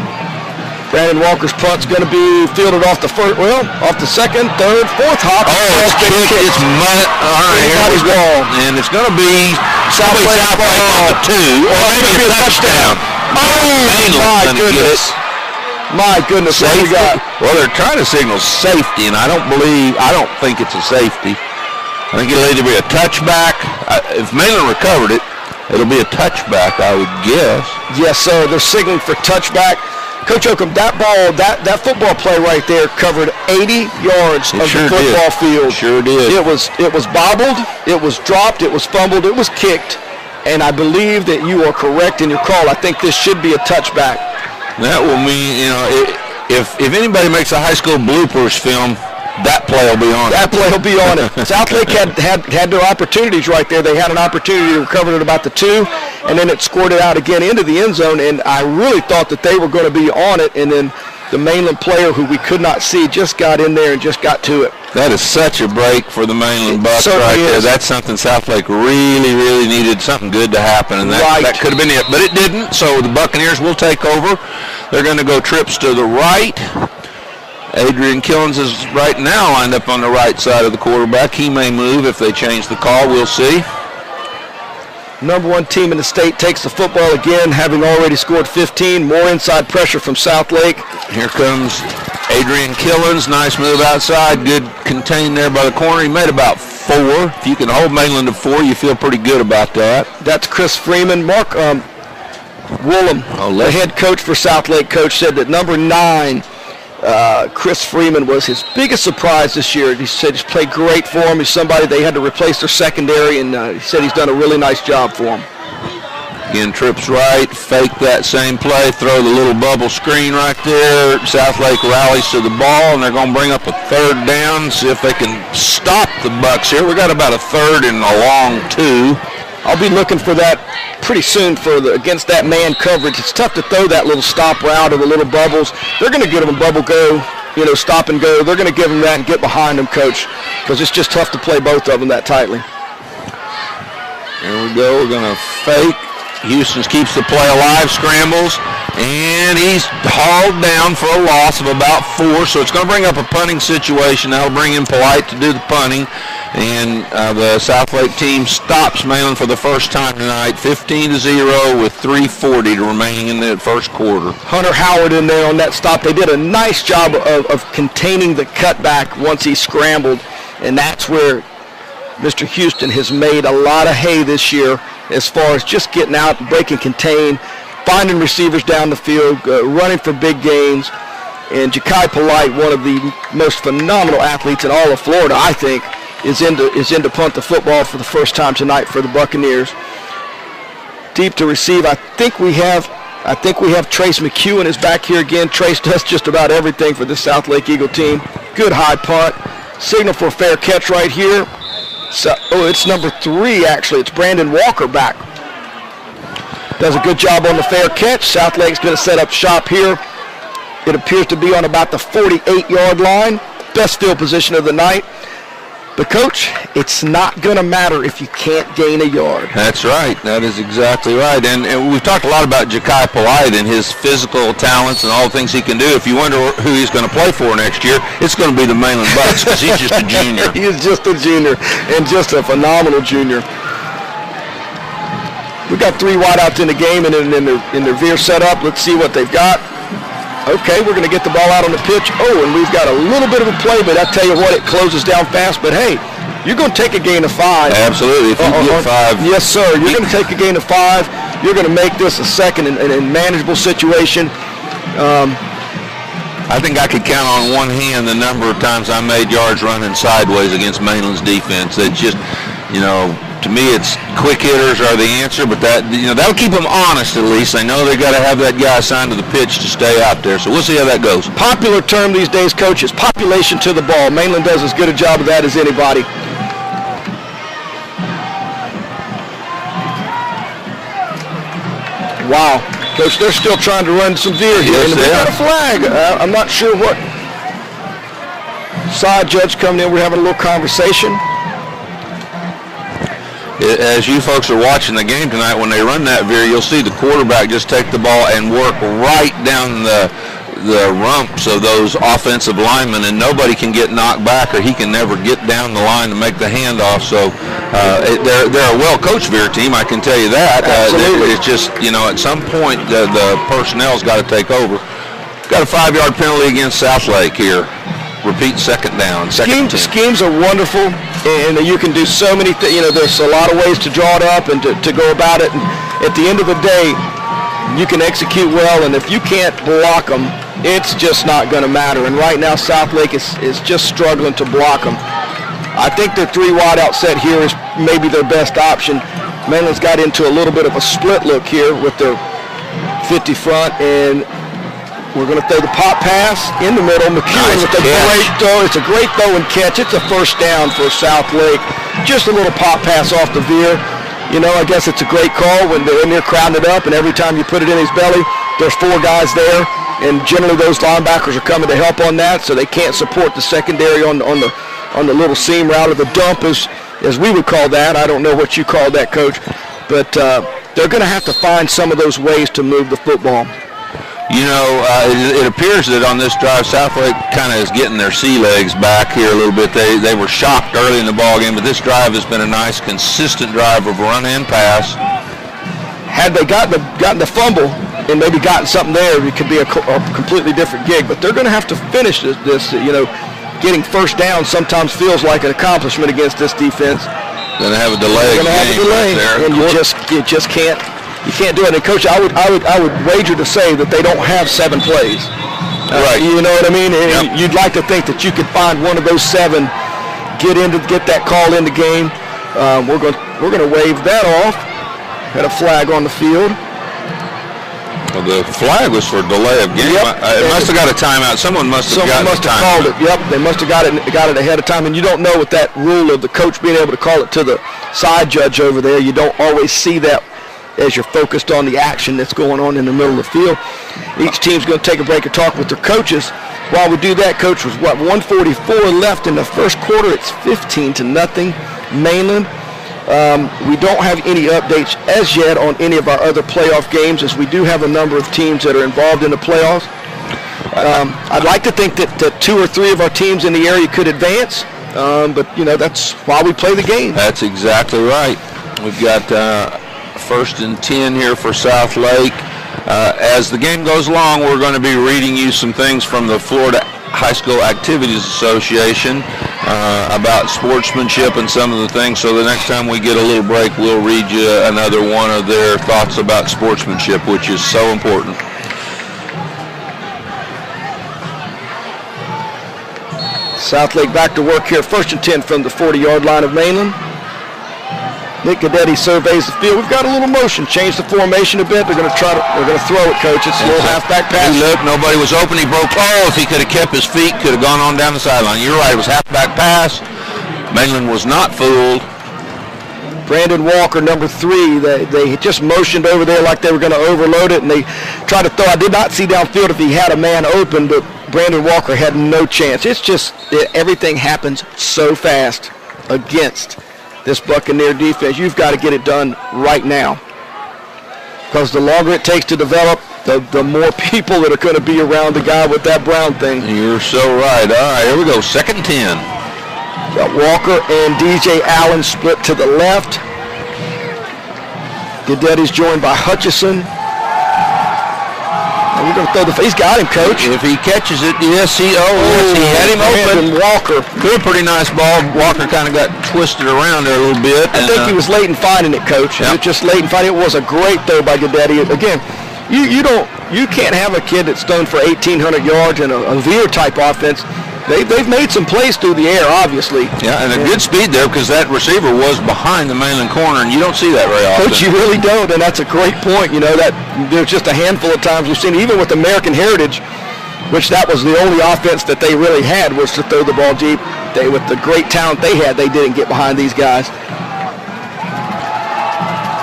[SPEAKER 1] Brandon Walker's punt's going to be fielded off the first, off the second, third, fourth hop.
[SPEAKER 2] Oh, it's kicked. It's mud. All right, here we go. And it's going to be Southlake on the 2, or maybe a touchdown.
[SPEAKER 1] Oh, my goodness. My goodness, what we got?
[SPEAKER 2] Well, they're trying to signal safety, and I don't think it's a safety. I think it'll either be a touchback. If Mainland recovered it, it'll be a touchback, I would guess.
[SPEAKER 1] Yes, sir. They're signaling for touchback. Coach Oakham, that ball, that football play right there covered 80 yards of the football field.
[SPEAKER 2] Sure did.
[SPEAKER 1] It was bobbled, it was dropped, it was fumbled, it was kicked, and I believe that you are correct in your call. I think this should be a touchback.
[SPEAKER 2] That will mean, if anybody makes a high school bloopers film, that play will be on it.
[SPEAKER 1] That play will be on it. Southlake had their opportunities right there. They had an opportunity to recover it about the 2, and then it scored it out again into the end zone, and I really thought that they were going to be on it, and then the Mainland player who we could not see just got in there and just got to it.
[SPEAKER 2] That is such a break for the Mainland Bucks right there. That's something Southlake really needed, something good to happen, and that could have been it, but it didn't, so the Buccaneers will take over. They're going to go trips to the right. Adrian Killens is right now lined up on the right side of the quarterback. He may move if they change the call. We'll see.
[SPEAKER 1] Number 1 team in the state takes the football again, having already scored 15. More inside pressure from Southlake.
[SPEAKER 2] Here comes Adrian Killens. Nice move outside. Good contain there by the corner. He made about 4. If you can hold Mainland to 4, you feel pretty good about that.
[SPEAKER 1] That's Chris Freeman. Mark Woolham, the head coach for Southlake, coach, said that number 9, Chris Freeman, was his biggest surprise this year. He said he's played great for him. He's somebody they had to replace their secondary, and he said he's done a really nice job for him.
[SPEAKER 2] Again, trips right, fake that same play, throw the little bubble screen right there. Southlake rallies to the ball, and they're going to bring up a 3rd down, see if they can stop the Bucks here. We got about a 3rd and a long 2.
[SPEAKER 1] I'll be looking for that pretty soon against that man coverage. It's tough to throw that little stop route or the little bubbles. They're going to give them a bubble go, stop and go. They're going to give them that and get behind them, Coach, because it's just tough to play both of them that tightly.
[SPEAKER 2] Here we go. We're going to fake. Houston keeps the play alive, scrambles, and he's hauled down for a loss of about 4, so it's going to bring up a punting situation. That'll bring in Polite to do the punting, and the Southlake team stops Mainland for the first time tonight, 15-0 with 3:40 to remain in the first quarter.
[SPEAKER 1] Hunter Howard in there on that stop. They did a nice job of containing the cutback once he scrambled, and that's where Mr. Houston has made a lot of hay this year as far as just getting out, breaking contain, finding receivers down the field, running for big gains. And Ja'Kai Polite, one of the most phenomenal athletes in all of Florida, I think, is in to punt the football for the first time tonight for the Buccaneers. Deep to receive. I think we have Trace McEwen is back here again. Trace does just about everything for the Southlake Eagle team. Good high punt. Signal for a fair catch right here. So, it's number 3, actually. It's Brandon Walker back. Does a good job on the fair catch. Southlake's going to set up shop here. It appears to be on about the 48-yard line. Best field position of the night. But, Coach, it's not going to matter if you can't gain a yard.
[SPEAKER 2] That's right. That is exactly right. And we've talked a lot about Ja'Kai Polite and his physical talents and all the things he can do. If you wonder who he's going to play for next year, it's going to be the Mainland Bucks because he's just a junior.
[SPEAKER 1] He is just a junior, and just a phenomenal junior. We've got 3 wideouts in the game and in their veer setup. Let's see what they've got. Okay, we're going to get the ball out on the pitch. Oh, and we've got a little bit of a play, but I tell you what, it closes down fast. But, hey, you're going to take a gain of 5.
[SPEAKER 2] Absolutely. If you get 5.
[SPEAKER 1] Yes, sir. You're going to take a gain of 5. You're going to make this a second and manageable situation.
[SPEAKER 2] I think I could count on one hand the number of times I made yards running sideways against Mainland's defense. That just, you know, to me, it's quick hitters are the answer, but that, you know, that'll keep them honest at least. They know they got to have that guy assigned to the pitch to stay out there. So we'll see how that goes.
[SPEAKER 1] Popular term these days, Coach, is population to the ball. Mainland does as good a job of that as anybody. Wow. Coach, they're still trying to run some veer here.
[SPEAKER 2] Yes,
[SPEAKER 1] and we got a flag. I'm not sure what. Side judge coming in. We're having a little conversation.
[SPEAKER 2] As you folks are watching the game tonight, when they run that veer, you'll see the quarterback just take the ball and work right down the rumps of those offensive linemen, and nobody can get knocked back, or he can never get down the line to make the handoff. So they're a well-coached veer team, I can tell you that.
[SPEAKER 1] Absolutely.
[SPEAKER 2] It's just, you know, at some point the personnel's got to take over. Got a 5-yard penalty against Southlake here. Repeat second down.
[SPEAKER 1] Schemes are wonderful, and you can do so many things. You know, there's a lot of ways to draw it up and to go about it. And at the end of the day, you can execute well, and if you can't block them, it's just not going to matter. And right now, Southlake is just struggling to block them. I think their 3 wideout set here is maybe their best option. Mainland's got into a little bit of a split look here with their 50 front, and we're going to throw the pop pass in the middle. McEwen with a great throw. It's a great throw and catch. It's a first down for Southlake. Just a little pop pass off the veer. You know, I guess it's a great call when they're in there crowding it up, and every time you put it in his belly, there's 4 guys there, and generally those linebackers are coming to help on that, so they can't support the secondary on the little seam route, or the dump, as we would call that. I don't know what you call that, Coach, but they're going to have to find some of those ways to move the football.
[SPEAKER 2] You know, it appears that on this drive, Southlake kind of is getting their sea legs back here a little bit. They were shocked early in the ball game, but this drive has been a nice, consistent drive of run and pass. Had they gotten the fumble and maybe gotten something there, it could be a completely different gig. But they're going to have to finish this. You know, getting first down sometimes feels like an accomplishment against this defense. Going to have a delay.
[SPEAKER 1] Going to have a delay, and you just can't. You can't do it. And Coach, I would wager to say that they don't have 7 plays.
[SPEAKER 2] Right.
[SPEAKER 1] You know what I mean? And
[SPEAKER 2] yep.
[SPEAKER 1] You'd like to think that you could find one of those 7, get that call in the game. We're going to wave that off. Had a flag on the field.
[SPEAKER 2] Well, the flag was for delay of game.
[SPEAKER 1] Yep.
[SPEAKER 2] It must have got a timeout. Someone must have
[SPEAKER 1] called it. Yep, they must have got it ahead of time. And you don't know with that rule of the coach being able to call it to the side judge over there. You don't always see that as you're focused on the action that's going on in the middle of the field. Each team's going to take a break and talk with their coaches. While we do that, Coach, was 1:44 left in the first quarter. It's 15-0 Mainland. We don't have any updates as yet on any of our other playoff games, as we do have a number of teams that are involved in the playoffs. I'd like to think that 2 or 3 of our teams in the area could advance, but, you know, that's why we play the game.
[SPEAKER 2] That's exactly right. We've got 1st and 10 here for Southlake. As the game goes along, we're going to be reading you some things from the Florida High School Activities Association about sportsmanship and some of the things. So the next time we get a little break, we'll read you another one of their thoughts about sportsmanship, which is so important.
[SPEAKER 1] Southlake back to work here. 1st and 10 from the 40-yard line of Mainland. Nick Gadetti surveys the field. We've got a little motion. Change the formation a bit. They're going to throw it, Coach. It's a little halfback pass.
[SPEAKER 2] Look, nobody was open. He broke. Oh, if he could have kept his feet, could have gone on down the sideline. You're right. It was halfback pass. Mainland was not fooled.
[SPEAKER 1] Brandon Walker, number 3. They just motioned over there like they were going to overload it, and they tried to throw. I did not see downfield if he had a man open, but Brandon Walker had no chance. It's just everything happens so fast. against this Buccaneer defense. You've got to get it done right now, because the longer it takes to develop, the more people that are going to be around the guy with that brown thing.
[SPEAKER 2] You're so right. All right, here we go. 2nd and 10.
[SPEAKER 1] Got Walker and DJ Allen split to the left. Guidetti's joined by Hutchison. And we're going to throw he's got him, Coach.
[SPEAKER 2] If he catches it, yes, he had him open.
[SPEAKER 1] Walker.
[SPEAKER 2] Good, pretty nice ball. Walker kind of got twisted around there a little bit.
[SPEAKER 1] I think he was late in finding it, Coach.
[SPEAKER 2] Yep.
[SPEAKER 1] He was just late in finding it. It was a great throw by Guidetti. Again, you can't have a kid that's thrown for 1,800 yards in a veer type offense. They've made some plays through the air, obviously.
[SPEAKER 2] Yeah, and a good speed there, because that receiver was behind the Mainland corner, and you don't see that very often.
[SPEAKER 1] Coach, you really don't, and that's a great point. You know, that there's just a handful of times we've seen, even with American Heritage, which that was the only offense that they really had, was to throw the ball deep. With the great talent they had, they didn't get behind these guys.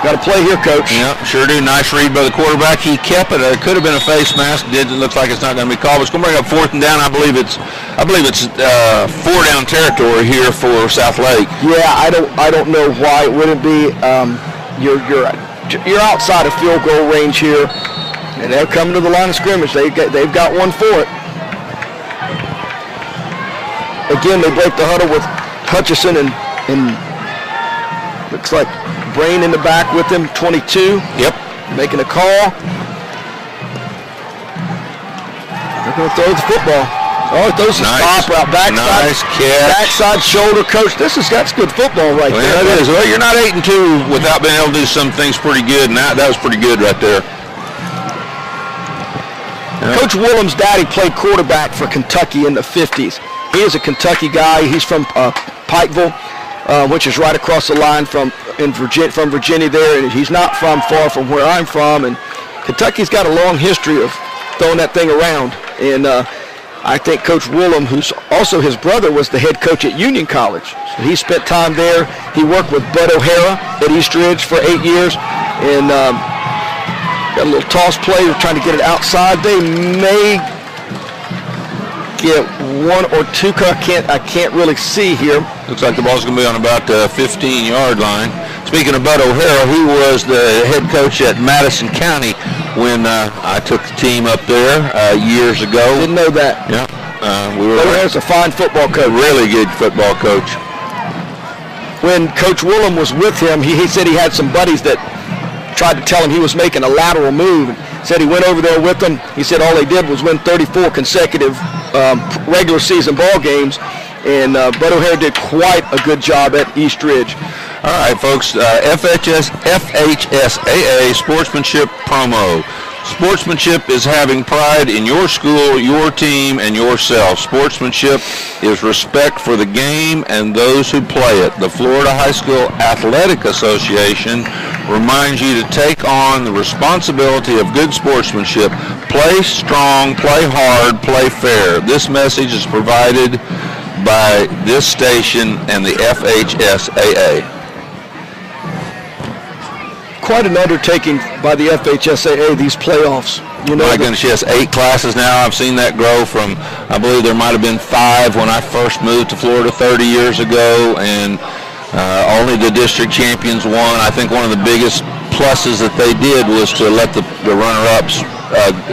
[SPEAKER 1] Got to play here, Coach.
[SPEAKER 2] Yeah, sure do. Nice read by the quarterback. He kept it. It could have been a face mask. It looks like it's not going to be called. It's going to bring up 4th and down. I believe it's 4-down territory here for South Lake.
[SPEAKER 1] Yeah, I don't know why it wouldn't be. You're outside of field goal range here, and they're coming to the line of scrimmage. They've got one for it. Again, they break the huddle with Hutchison and looks like Brain in the back with him, 22.
[SPEAKER 2] Yep.
[SPEAKER 1] Making a call. They're going to throw the football. Oh, it throws the stop route. Backside,
[SPEAKER 2] nice catch.
[SPEAKER 1] Backside shoulder, Coach. That's good football right there.
[SPEAKER 2] That is. Well, you're not 8-2 without being able to do some things pretty good, and that was pretty good right there. Yeah.
[SPEAKER 1] Coach Willem's daddy played quarterback for Kentucky in the 50s. He is a Kentucky guy. He's from Pikeville, which is right across the line from Virginia there, and he's not far from where I'm from. And Kentucky's got a long history of throwing that thing around. And I think Coach Willem, who's also his brother, was the head coach at Union College. So he spent time there. He worked with Bud O'Hara at East Ridge for 8 years, and got a little toss play. They're trying to get it outside. They may get 1 or 2. I can't really see here.
[SPEAKER 2] Looks like the ball's going to be on about the 15-yard line. Speaking of Bud O'Hara, he was the head coach at Madison County when I took the team up there years ago.
[SPEAKER 1] Didn't know that.
[SPEAKER 2] Yeah.
[SPEAKER 1] Bud O'Hara's a fine football coach.
[SPEAKER 2] Really good football coach.
[SPEAKER 1] When Coach Willem was with him, he said he had some buddies that tried to tell him he was making a lateral move. Said he went over there with them. He said all they did was win 34 consecutive regular season ball games, and Bud O'Hara did quite a good job at East Ridge.
[SPEAKER 2] All right, folks, FHSAA Sportsmanship Promo. Sportsmanship is having pride in your school, your team, and yourself. Sportsmanship is respect for the game and those who play it. The Florida High School Athletic Association reminds you to take on the responsibility of good sportsmanship. Play strong, play hard, play fair. This message is provided by this station and the FHSAA.
[SPEAKER 1] Quite an undertaking by the FHSAA, these playoffs. You know,
[SPEAKER 2] my goodness, yes, 8 classes now. I've seen that grow from, I believe there might have been 5 when I first moved to Florida 30 years ago, and only the district champions won. I think one of the biggest pluses that they did was to let the runner-ups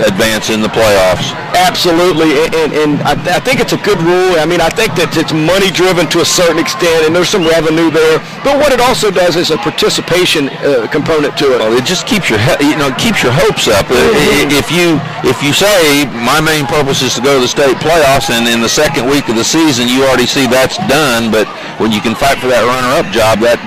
[SPEAKER 2] advance in the playoffs.
[SPEAKER 1] Absolutely, and I think it's a good rule. I mean, I think that it's money-driven to a certain extent, and there's some revenue there. But what it also does is a participation component to it.
[SPEAKER 2] Well, it just keeps your keeps your hopes up. Mm-hmm. If you say my main purpose is to go to the state playoffs, and in the second week of the season you already see that's done, but when you can fight for that runner-up job, that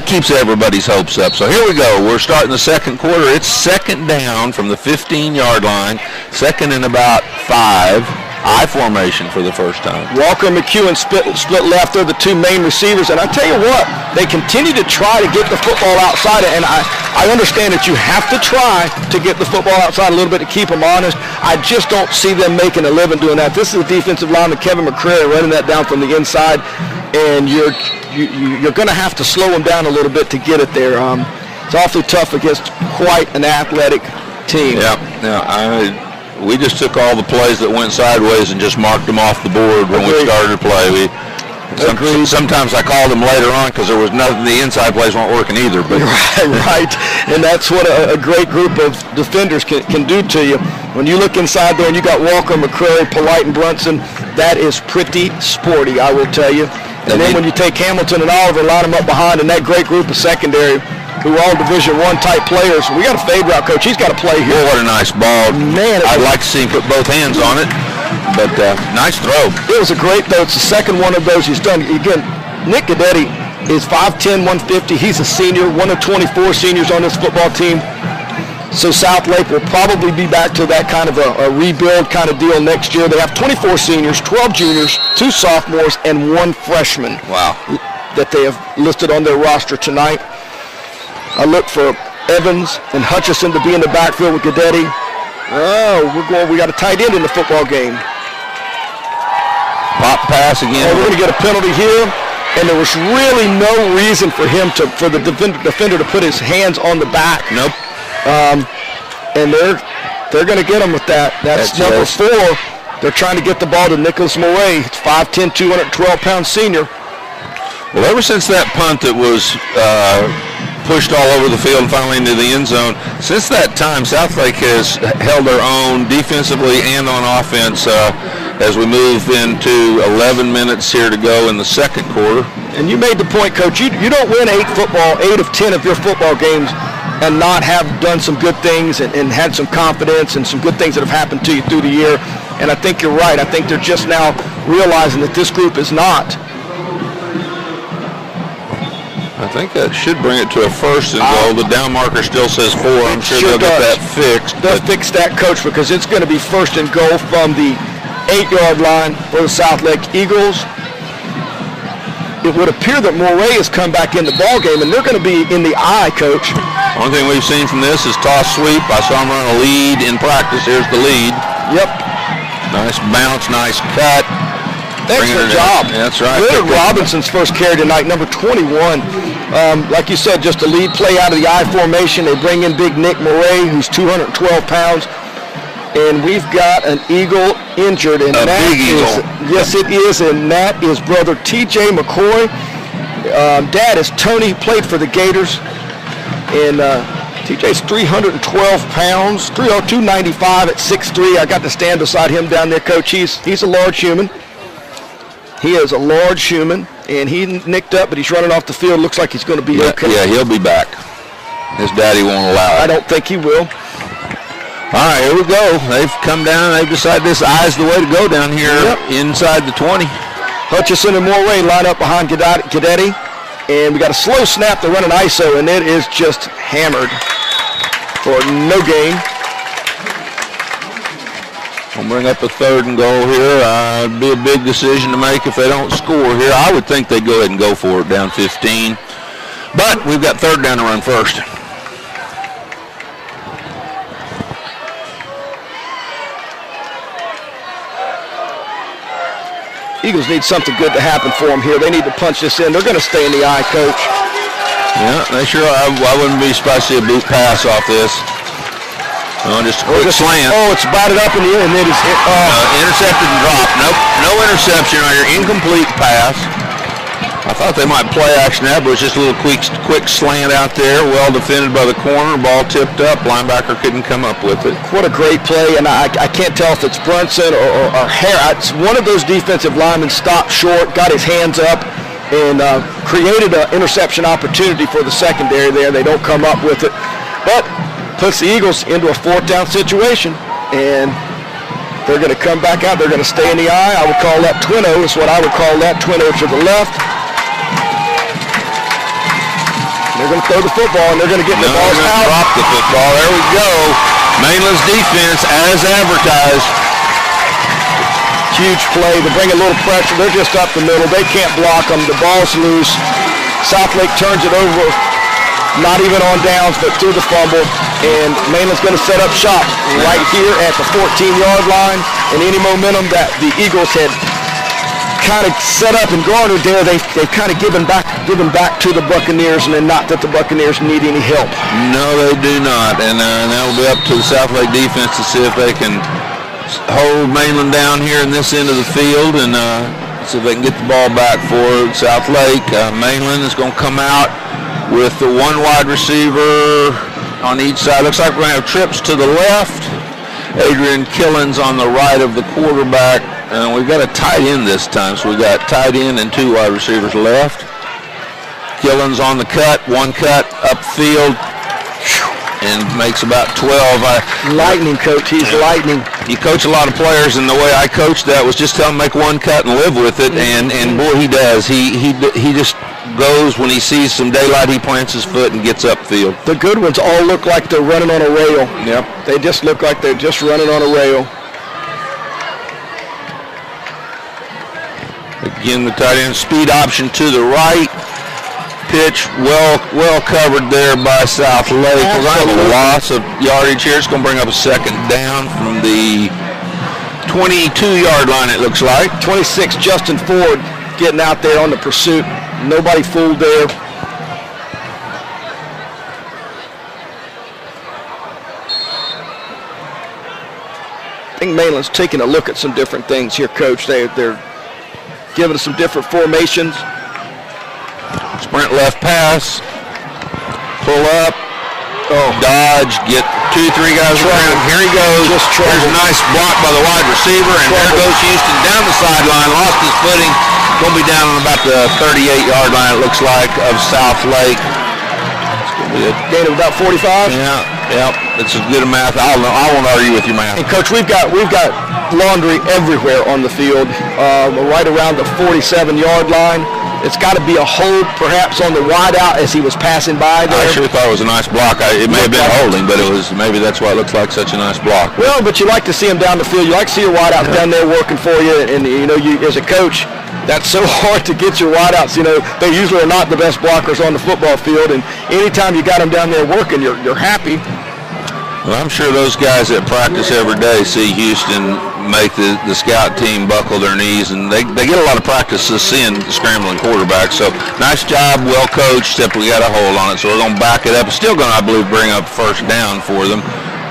[SPEAKER 2] keeps everybody's hopes up. So here we go. We're starting the second quarter. It's 2nd down from the 15-yard line. 2nd and about 5. I formation for the first time.
[SPEAKER 1] Walker and McEwen split left. They're the 2 main receivers. And I tell you what, they continue to try to get the football outside. And I understand that you have to try to get the football outside a little bit to keep them honest. I just don't see them making a living doing that. This is a defensive lineman, Kevin McCrary, running that down from the inside. And you're going to have to slow them down a little bit to get it there. It's awfully tough against quite an athletic team.
[SPEAKER 2] Yeah. We just took all the plays that went sideways and just marked them off the board when we started to play. Sometimes I called them later on because there was nothing. The inside plays weren't working either. But
[SPEAKER 1] right, and that's what a great group of defenders can do to you. When you look inside there and you got Walker, McCrary, Polite, and Brunson, that is pretty sporty, I will tell you. And then when you take Hamilton and Oliver, line them up behind, and that great group of secondary, who are all Division I type players. We got a fade route, coach. He's got to play here.
[SPEAKER 2] Boy, what a nice ball.
[SPEAKER 1] Man,
[SPEAKER 2] I'd like to see him put both hands on it, but nice throw.
[SPEAKER 1] It was a great throw. It's the second one of those he's done. Again, Nick Guidetti is 5'10", 150. He's a senior, one of 24 seniors on this football team. So South Lake will probably be back to that kind of a rebuild kind of deal next year. They have 24 seniors, 12 juniors, 2 sophomores, and 1 freshman.
[SPEAKER 2] Wow. That
[SPEAKER 1] they have listed on their roster tonight. I look for Evans and Hutchison to be in the backfield with Guidetti. Oh, we got a tight end in the football game.
[SPEAKER 2] Pop pass again.
[SPEAKER 1] Oh, we're going to get a penalty here, and there was really no reason for the defender to put his hands on the back.
[SPEAKER 2] Nope.
[SPEAKER 1] And they're going to get him with that. That's number 4. They're trying to get the ball to Nicholas Moray. It's 5'10", 212-pound senior.
[SPEAKER 2] Well, ever since that punt that was pushed all over the field and finally into the end zone, since that time, South Lake has held their own defensively and on offense as we move into 11 minutes here to go in the second quarter.
[SPEAKER 1] And you made the point, Coach. You don't win 8 of 10 of your football games and not have done some good things and had some confidence and some good things that have happened to you through the year. And I think you're right. I think they're just now realizing that this group is not.
[SPEAKER 2] I think that should bring it to a first and goal. The down marker still says 4. I'm sure they'll get that fixed.
[SPEAKER 1] They'll fix that, Coach, because it's going to be first and goal from the 8-yard line for the South Lake Eagles. It would appear that Moray has come back in the ball game, and they're going to be in the eye, Coach.
[SPEAKER 2] Only thing we've seen from this is toss sweep. I saw him run a lead in practice. Here's the lead.
[SPEAKER 1] Yep.
[SPEAKER 2] Nice bounce, nice cut.
[SPEAKER 1] Excellent job.
[SPEAKER 2] Yeah, that's right.
[SPEAKER 1] Good Robinson's first carry tonight, number 21. Like you said, just a lead play out of the I formation. They bring in big Nick Moray, who's 212 pounds. And we've got an Eagle injured. And
[SPEAKER 2] big Eagle.
[SPEAKER 1] Yes, it is. And that is brother T.J. McCoy. Dad is Tony, played for the Gators. And TJ's 312 pounds, 295 at 6'3". I got to stand beside him down there, Coach. He's a large human. He is a large human, and he nicked up, but he's running off the field. Looks like he's going to be okay.
[SPEAKER 2] Yeah, he'll be back. His daddy won't allow it.
[SPEAKER 1] I don't think he will.
[SPEAKER 2] All right, here we go. They've come down. They've decided this eye's the way to go down here inside the 20.
[SPEAKER 1] Hutchison and Moray line up behind Guidetti. And we got a slow snap. They're running ISO, and it is just hammered for no gain.
[SPEAKER 2] We'll bring up a 3rd and goal here. It'd be a big decision to make if they don't score here. I would think they'd go ahead and go for it down 15. But we've got 3rd down to run first.
[SPEAKER 1] Eagles need something good to happen for them here. They need to punch this in. They're going to stay in the eye, Coach.
[SPEAKER 2] Yeah, they sure are. I wouldn't be surprised to see a boot pass off this. Just a quick slant.
[SPEAKER 1] Oh, it's batted up in the air, and it is
[SPEAKER 2] intercepted and dropped. Nope, no interception on your incomplete pass. I thought they might play action that, but it was just a little quick slant out there. Well defended by the corner. Ball tipped up. Linebacker couldn't come up with it.
[SPEAKER 1] What a great play, and I can't tell if it's Brunson or Harris. It's one of those defensive linemen stopped short, got his hands up, and created an interception opportunity for the secondary there. They don't come up with it, but puts the Eagles into a 4th down situation, and they're going to come back out. They're going to stay in the eye. I would call that twin-o. Is what I would call that, twin-o to the left. They're going to throw the football, and they're going to get the ball out.
[SPEAKER 2] Drop the football. There we go. Mainland's defense, as advertised.
[SPEAKER 1] Huge play. They bring a little pressure. They're just up the middle. They can't block them. The ball's loose. South Lake turns it over, not even on downs, but through the fumble. And Mainland's going to set up shop right here at the 14-yard line. And any momentum that the Eagles had kind of set up and garnered there, they've kind of given back to the Buccaneers, and then not that the Buccaneers need any help.
[SPEAKER 2] No, they do not, and that will be up to the South Lake defense to see if they can hold Mainland down here in this end of the field and See if they can get the ball back for South Lake. Mainland is going to come out with the one wide receiver on each side. Looks like we're going to have trips to the left. Adrian Killens on the right of the quarterback. And we've got a tight end this time, so we've got tight end and 2 wide receivers left. Killens on the cut, one cut upfield, and makes about 12.
[SPEAKER 1] Lightning, Coach. He's lightning.
[SPEAKER 2] You coach a lot of players, and the way I coached that was just tell him make one cut and live with it. And boy, he does. He just goes when he sees some daylight. He plants his foot and gets upfield.
[SPEAKER 1] The good ones all look like they're running on a rail.
[SPEAKER 2] Yep.
[SPEAKER 1] They just look like they're just running on a rail.
[SPEAKER 2] Again, the tight end speed option to the right. Pitch well covered there by South Lake. We're going to have a loss of yardage here. It's going to bring up a second down from the 22-yard line, it looks like.
[SPEAKER 1] 26, Justin Ford getting out there on the pursuit. Nobody fooled there. I think Mainland's taking a look at some different things here, Coach. They're giving us some different formations.
[SPEAKER 2] Sprint left pass, pull up, dodge, get 2-3 guys around. Here he goes. There's a nice block by the wide receiver, and there goes Houston down the sideline, lost his footing. Going to be down on about the 38-yard line, it looks like, of South Lake. It's going to be a
[SPEAKER 1] gain of about 45.
[SPEAKER 2] Yeah, it's as good a math. I won't argue with your math.
[SPEAKER 1] And Coach, we've got laundry everywhere on the field, right around the 47-yard line. It's got to be a hold, perhaps, on the wide out as he was passing by there.
[SPEAKER 2] I sure thought it was a nice block. It may have been holding, but maybe that's why it looks like such a nice block.
[SPEAKER 1] Well, but you like to see him down the field. You like to see your wide out down there working for you. And, you know, you as a coach, that's so hard to get your wide outs. You know, they usually are not the best blockers on the football field. And anytime you got them down there working, you're happy.
[SPEAKER 2] Well, I'm sure those guys that practice every day see Houston make the scout team buckle their knees, and they get a lot of practice seeing the scrambling quarterback. So nice job, well coached, except we got a hold on it. So we're going to back it up. It's still going to, I believe, bring up first down for them.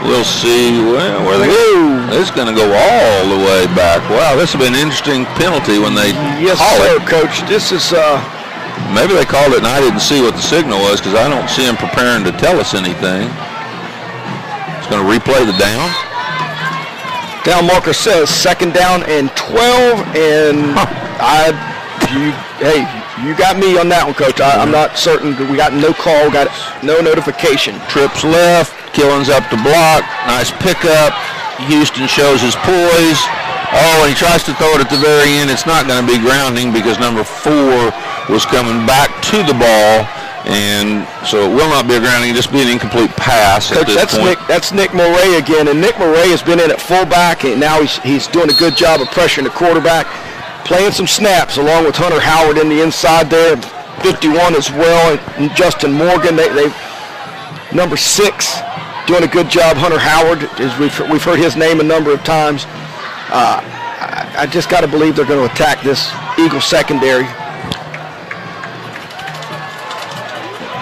[SPEAKER 2] We'll see where they go. It's going to go all the way back. Wow, this will be an interesting penalty when they call it.
[SPEAKER 1] Coach. This is...
[SPEAKER 2] Maybe they called it, and I didn't see what the signal was because I don't see them preparing to tell us anything. Going to replay the down.
[SPEAKER 1] Down marker says second down and 12, and you got me on that one, Coach. I'm not certain. We got no call, got no notification.
[SPEAKER 2] Trips left, Killens up to block. Nice pickup. Houston shows his poise. Oh, and he tries to throw it at the very end. It's not going to be grounding because number 4 was coming back to the ball. And so it will not be a grounding, just be an incomplete pass.
[SPEAKER 1] Coach, that's Nick Moray again, and Nick Moray has been in at fullback, and now he's doing a good job of pressuring the quarterback, playing some snaps along with Hunter Howard in the inside there, 51 as well, and Justin Morgan. They number 6 doing a good job. Hunter Howard, as we've heard his name a number of times. I just got to believe they're going to attack this Eagle secondary.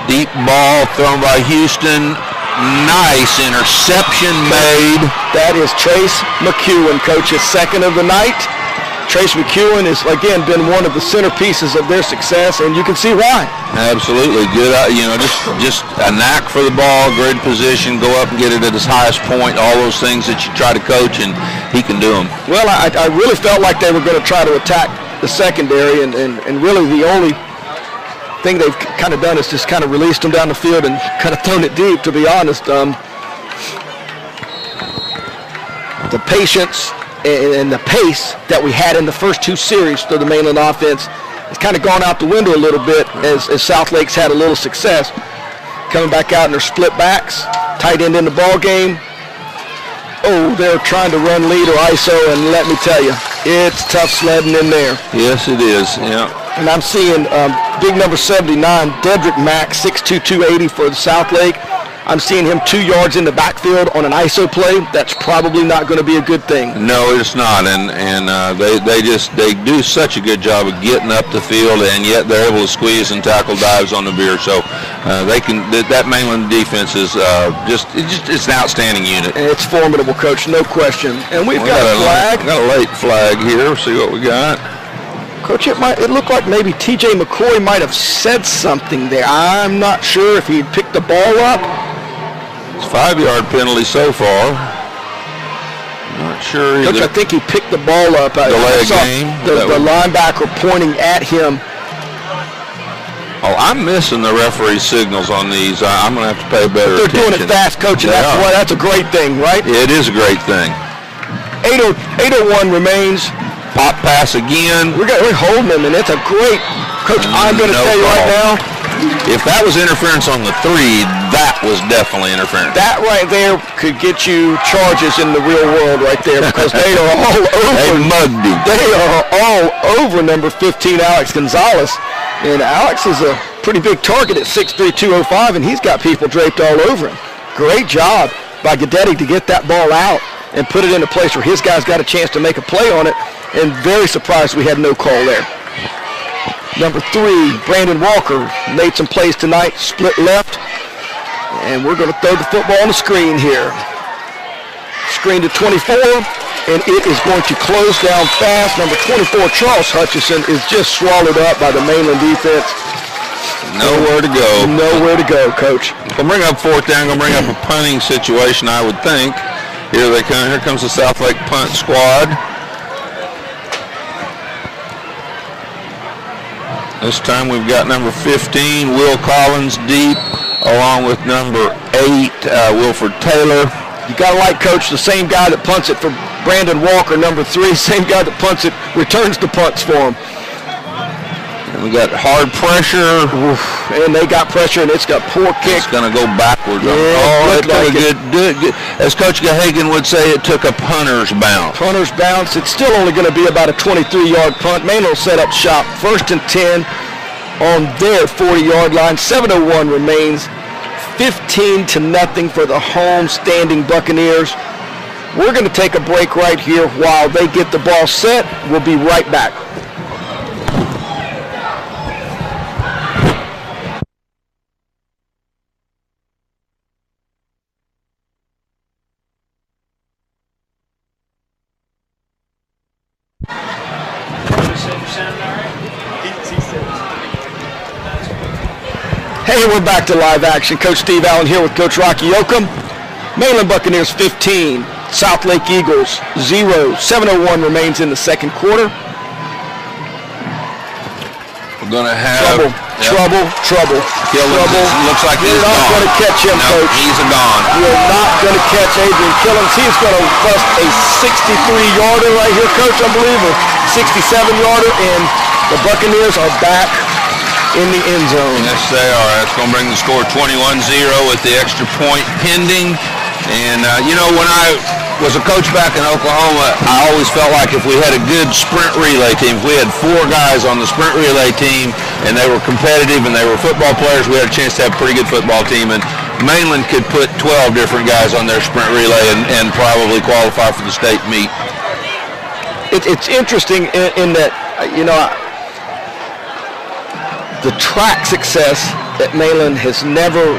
[SPEAKER 2] Deep ball thrown by Houston. Nice interception made.
[SPEAKER 1] That is Trace McEwen, Coach, his second of the night. Trace McEwen has, again, been one of the centerpieces of their success, and you can see why.
[SPEAKER 2] Absolutely. Good, just a knack for the ball, great position, go up and get it at his highest point, all those things that you try to coach, and he can do them.
[SPEAKER 1] Well, I really felt like they were going to try to attack the secondary, and really the only thing they've kind of done is just kind of released them down the field and kind of thrown it deep, to be honest. The patience and the pace that we had in the first 2 series through the Mainland offense has kind of gone out the window a little bit as South Lake's had a little success. Coming back out in their split backs, tight end in the ball game. Oh, they're trying to run lead or ISO, and let me tell you, it's tough sledding in there.
[SPEAKER 2] Yes, it is, yeah.
[SPEAKER 1] And I'm seeing big number 79, Dedrick Mack, 6'2", 280 for the South Lake. I'm seeing him 2 yards in the backfield on an ISO play. That's probably not going to be a good thing.
[SPEAKER 2] No, it's not, and they do such a good job of getting up the field, and yet they're able to squeeze and tackle dives on the veer. So they can. That Mainland defense is it's an outstanding unit.
[SPEAKER 1] And it's formidable, Coach, no question. And we've got a flag.
[SPEAKER 2] Got a late flag here. See what we got.
[SPEAKER 1] Coach, it looked like maybe T.J. McCoy might have said something there. I'm not sure if he picked the ball up.
[SPEAKER 2] It's a 5-yard penalty so far. Not sure either.
[SPEAKER 1] Coach, I think he picked the ball up.
[SPEAKER 2] Delay a game.
[SPEAKER 1] The linebacker pointing at him.
[SPEAKER 2] Oh, I'm missing the referee signals on these. I'm going to have to pay better attention.
[SPEAKER 1] They're doing it fast, Coach, and that's a great thing, right?
[SPEAKER 2] It is a great thing.
[SPEAKER 1] 8:01 remains.
[SPEAKER 2] Pop pass again.
[SPEAKER 1] We're holding him, and it's a great. Coach, I'm going to tell you right now.
[SPEAKER 2] If that was interference on the 3, that was definitely interference.
[SPEAKER 1] That right there could get you charges in the real world right there, because they are all over.
[SPEAKER 2] They mugged him.
[SPEAKER 1] They are all over number 15, Alex Gonzalez. And Alex is a pretty big target at 6'3", 205, and he's got people draped all over him. Great job by Guidetti to get that ball out and put it in a place where his guys got a chance to make a play on it, and very surprised we had no call there. Number 3, Brandon Walker made some plays tonight, split left, and we're going to throw the football on the screen here. Screen to 24, and it is going to close down fast. Number 24, Charles Hutchison, is just swallowed up by the Mainland defense.
[SPEAKER 2] Nowhere to go.
[SPEAKER 1] Nowhere to go, Coach.
[SPEAKER 2] We'll bring up 4th down. Going to bring up a punting situation, I would think. Here they come. Here comes the Southlake punt squad. This time we've got number 15, Will Collins, deep, along with number 8, Wilford Taylor.
[SPEAKER 1] You got to like, Coach, the same guy that punts it for Brandon Walker, number 3, same guy that punts it, returns the punts for him.
[SPEAKER 2] And we got hard pressure.
[SPEAKER 1] Oof, and they got pressure, and it's got poor kick.
[SPEAKER 2] It's going to go backwards.
[SPEAKER 1] Yeah,
[SPEAKER 2] it took a good, as Coach Gahagan would say, it took a punter's bounce.
[SPEAKER 1] Punter's bounce. It's still only going to be about a 23-yard punt. Mainland will set up shop. 1st and 10 on their 40-yard line. 7:01 remains. 15-0 for the home standing Buccaneers. We're going to take a break right here while they get the ball set. We'll be right back. Hey, we're back to live action. Coach Steve Allen here with Coach Rocky Yoakum. Mainland Buccaneers 15, Southlake Eagles 0. 7:01 remains in the second quarter.
[SPEAKER 2] We're going to have
[SPEAKER 1] trouble.
[SPEAKER 2] Killins looks like he's
[SPEAKER 1] You're not going to catch him,
[SPEAKER 2] no,
[SPEAKER 1] Coach.
[SPEAKER 2] He's gone.
[SPEAKER 1] You're not going to catch Adrian Killins. He's going to bust a 63-yarder right here, Coach, I believe, a 67-yarder, and the Buccaneers are back in the end zone.
[SPEAKER 2] Yes, they are. That's going to bring the score 21-0 with the extra point pending. And, you know, when I was a coach back in Oklahoma, I always felt like if we had a good sprint relay team, if we had 4 guys on the sprint relay team and they were competitive and they were football players, we had a chance to have a pretty good football team. And Mainland could put 12 different guys on their sprint relay and probably qualify for the state meet.
[SPEAKER 1] It's interesting in that, you know, the track success at Mainland has never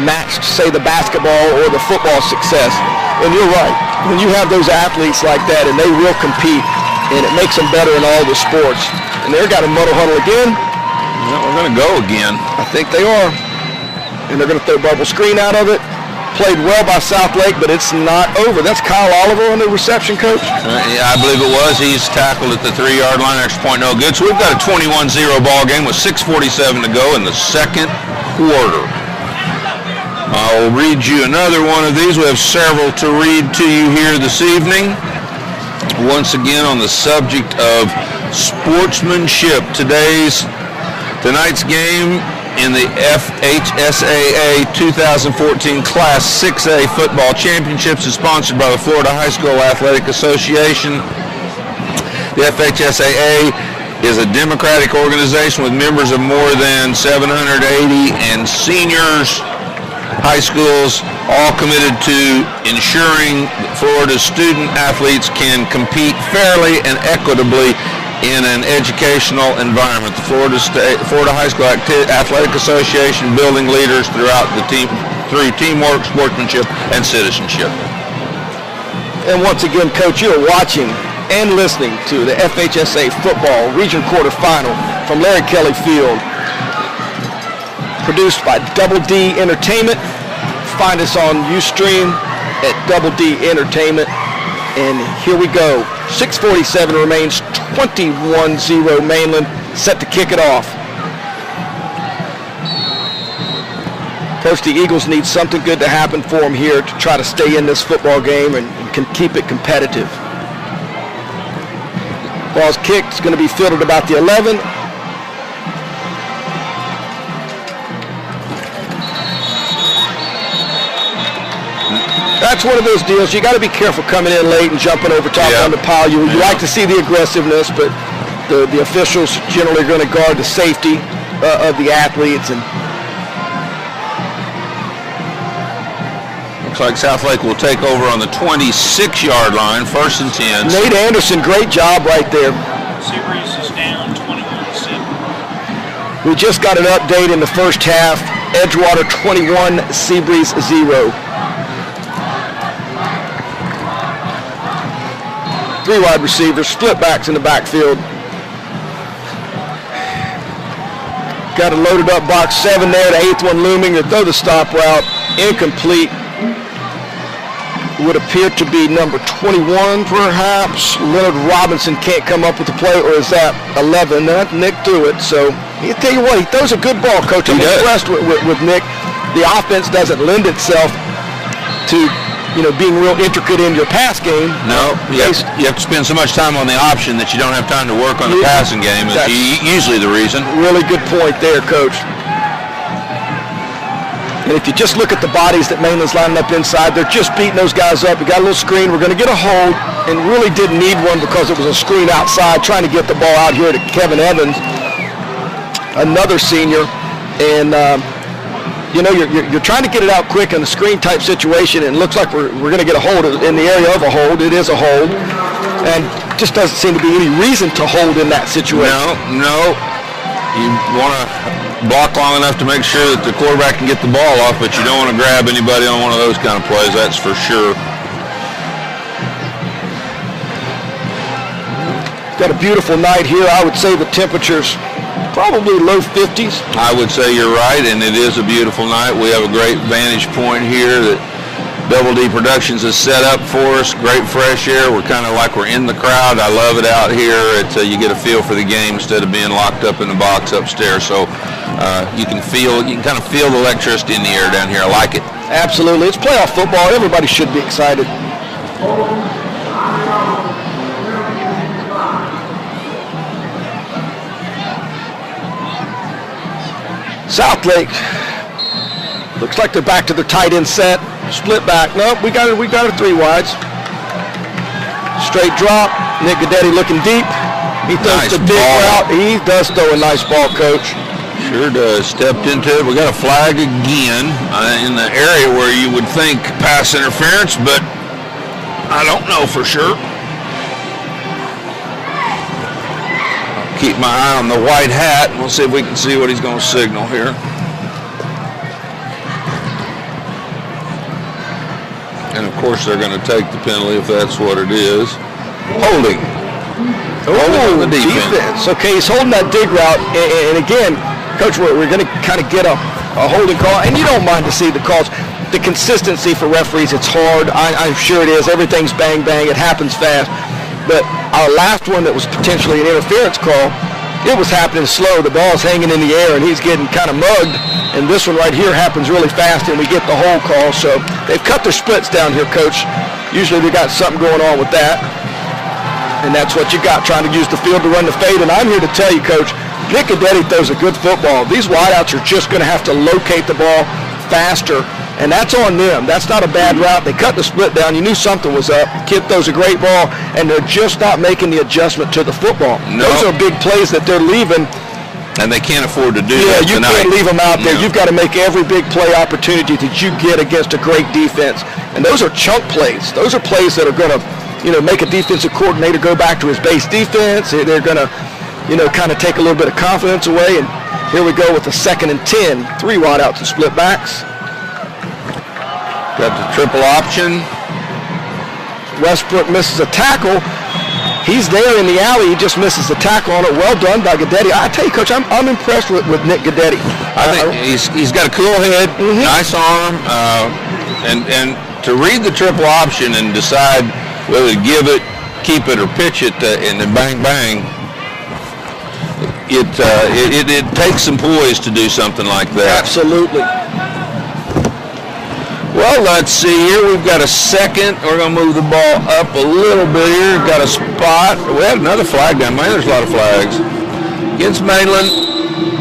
[SPEAKER 1] matched, say, the basketball or the football success. And you're right. When you have those athletes like that and they will compete, and it makes them better in all the sports. And they've got a muddle huddle again.
[SPEAKER 2] Well, we're going to go again.
[SPEAKER 1] I think they are. And they're going to throw bubble screen out of it. Played well by Southlake, but it's not over. That's Kyle Oliver on the reception, Coach.
[SPEAKER 2] Yeah, I believe it was. He's tackled at the 3-yard line. Extra point, no good. So we've got a 21-0 ball game with 6:47 to go in the second quarter. I'll read you another one of these. We have several to read to you here this evening. Once again, on the subject of sportsmanship, tonight's game in the FHSAA 2014 Class 6A Football Championships is sponsored by the Florida High School Athletic Association. The FHSAA is a democratic organization with members of more than 780 and seniors, high schools, all committed to ensuring Florida's student athletes can compete fairly and equitably in an educational environment. The Florida High School Athletic Association building leaders throughout the team through teamwork, sportsmanship, and citizenship.
[SPEAKER 1] And once again, Coach, you're watching and listening to the FHSA Football Region Quarterfinal from Larry Kelly Field. Produced by DoubleDEntertainment. Find us on Ustream at DoubleDEntertainment. And here we go. 6:47 remains, 21-0 Mainland, set to kick it off. Coach, the Eagles need something good to happen for them here to try to stay in this football game and can keep it competitive. Ball's kicked, it's going to be fielded about the 11. That's one of those deals. You got to be careful coming in late and jumping over top on the pile. You like to see the aggressiveness, but the officials generally are going to guard the safety of the athletes. And
[SPEAKER 2] looks like Southlake will take over on the 26-yard line, 1st and 10.
[SPEAKER 1] Nate Anderson, great job right there.
[SPEAKER 4] SEABREEZE is down 21-7.
[SPEAKER 1] We just got an update in the first half. Edgewater 21, SEABREEZE 0. 3 wide receivers, split backs in the backfield. Got a loaded up box 7 there, the 8th one looming. They throw the stop route, incomplete. Would appear to be number 21 perhaps. Leonard Robinson can't come up with the play, or is that 11? Nick threw it, so I tell you what, he throws a good ball, Coach. I'm impressed with Nick. The offense doesn't lend itself to being real intricate in your pass game.
[SPEAKER 2] No, you have to spend so much time on the option that you don't have time to work on the passing game. That's usually the reason. Really good point there, Coach.
[SPEAKER 1] And if you just look at the bodies that Mainland's lining up inside, they're just beating those guys up. We got a little screen. We're going to get a hold, and really didn't need one because it was a screen outside, trying to get the ball out here to Kevin Evans, another senior. And you're trying to get it out quick in the screen type situation, and it looks like we're going to get a hold in the area of a hold. It is a hold, and just doesn't seem to be any reason to hold in that situation.
[SPEAKER 2] No. You want to block long enough to make sure that the quarterback can get the ball off, but you don't want to grab anybody on one of those kind of plays, that's for sure.
[SPEAKER 1] Got a beautiful night here. I would say the temperature's probably low 50s.
[SPEAKER 2] I would say you're right, and it is a beautiful night. We have a great vantage point here that Double D Productions has set up for us. Great fresh air. We're kind of like we're in the crowd. I love it out here. You get a feel for the game instead of being locked up in the box upstairs. So you can kind of feel the electricity in the air down here. I like it.
[SPEAKER 1] Absolutely. It's playoff football. Everybody should be excited. Southlake looks like they're back to their tight end set. Split back. Nope, we got a 3 wides. Straight drop. Nick Gadetti looking deep. He throws the big route. He does throw a nice ball, Coach.
[SPEAKER 2] Sure does. Stepped into it. We got a flag again in the area where you would think pass interference, but I don't know for sure. Keep my eye on the white hat, and we'll see if we can see what he's going to signal here. And of course they're going to take the penalty if that's what it is. Holding. Holding on the defense.
[SPEAKER 1] Okay, he's holding that dig route, and again, Coach, we're going to kind of get a holding call, and you don't mind to see the calls. The consistency for referees, it's hard. I'm sure it is. Everything's bang, bang. It happens fast. But our last one that was potentially an interference call, it was happening slow. The ball's hanging in the air, and he's getting kind of mugged. And this one right here happens really fast, and we get the hold call. So they've cut their splits down here, Coach. Usually they got something going on with that. And that's what you got, trying to use the field to run the fade. And I'm here to tell you, Coach, Nick Gadetti throws a good football. These wideouts are just going to have to locate the ball faster. And that's on them. That's not a bad route. They cut the split down. You knew something was up. Kid throws a great ball, and they're just not making the adjustment to the football. No. Those are big plays that they're leaving.
[SPEAKER 2] And they can't afford to do that
[SPEAKER 1] you
[SPEAKER 2] tonight.
[SPEAKER 1] Can't leave them out there. You've got to make every big play opportunity that you get against a great defense. And those are chunk plays. Those are plays that are going to, make a defensive coordinator go back to his base defense. They're going to, kind of take a little bit of confidence away. And here we go with the 2nd and 10. 3 wideouts and split backs.
[SPEAKER 2] Got the triple option.
[SPEAKER 1] Westbrook misses a tackle. He's there in the alley. He just misses the tackle on it. Well done by Guidetti. I tell you, Coach, I'm impressed with Nick Guidetti.
[SPEAKER 2] I think he's got a cool head, nice arm, and to read the triple option and decide whether to give it, keep it, or pitch it, and then bang, bang. It takes some poise to do something like that.
[SPEAKER 1] Absolutely.
[SPEAKER 2] Well, let's see here. We've got a second. We're going to move the ball up a little bit here. We've got a spot. We had another flag down. Man, there's a lot of flags. Against Mainland,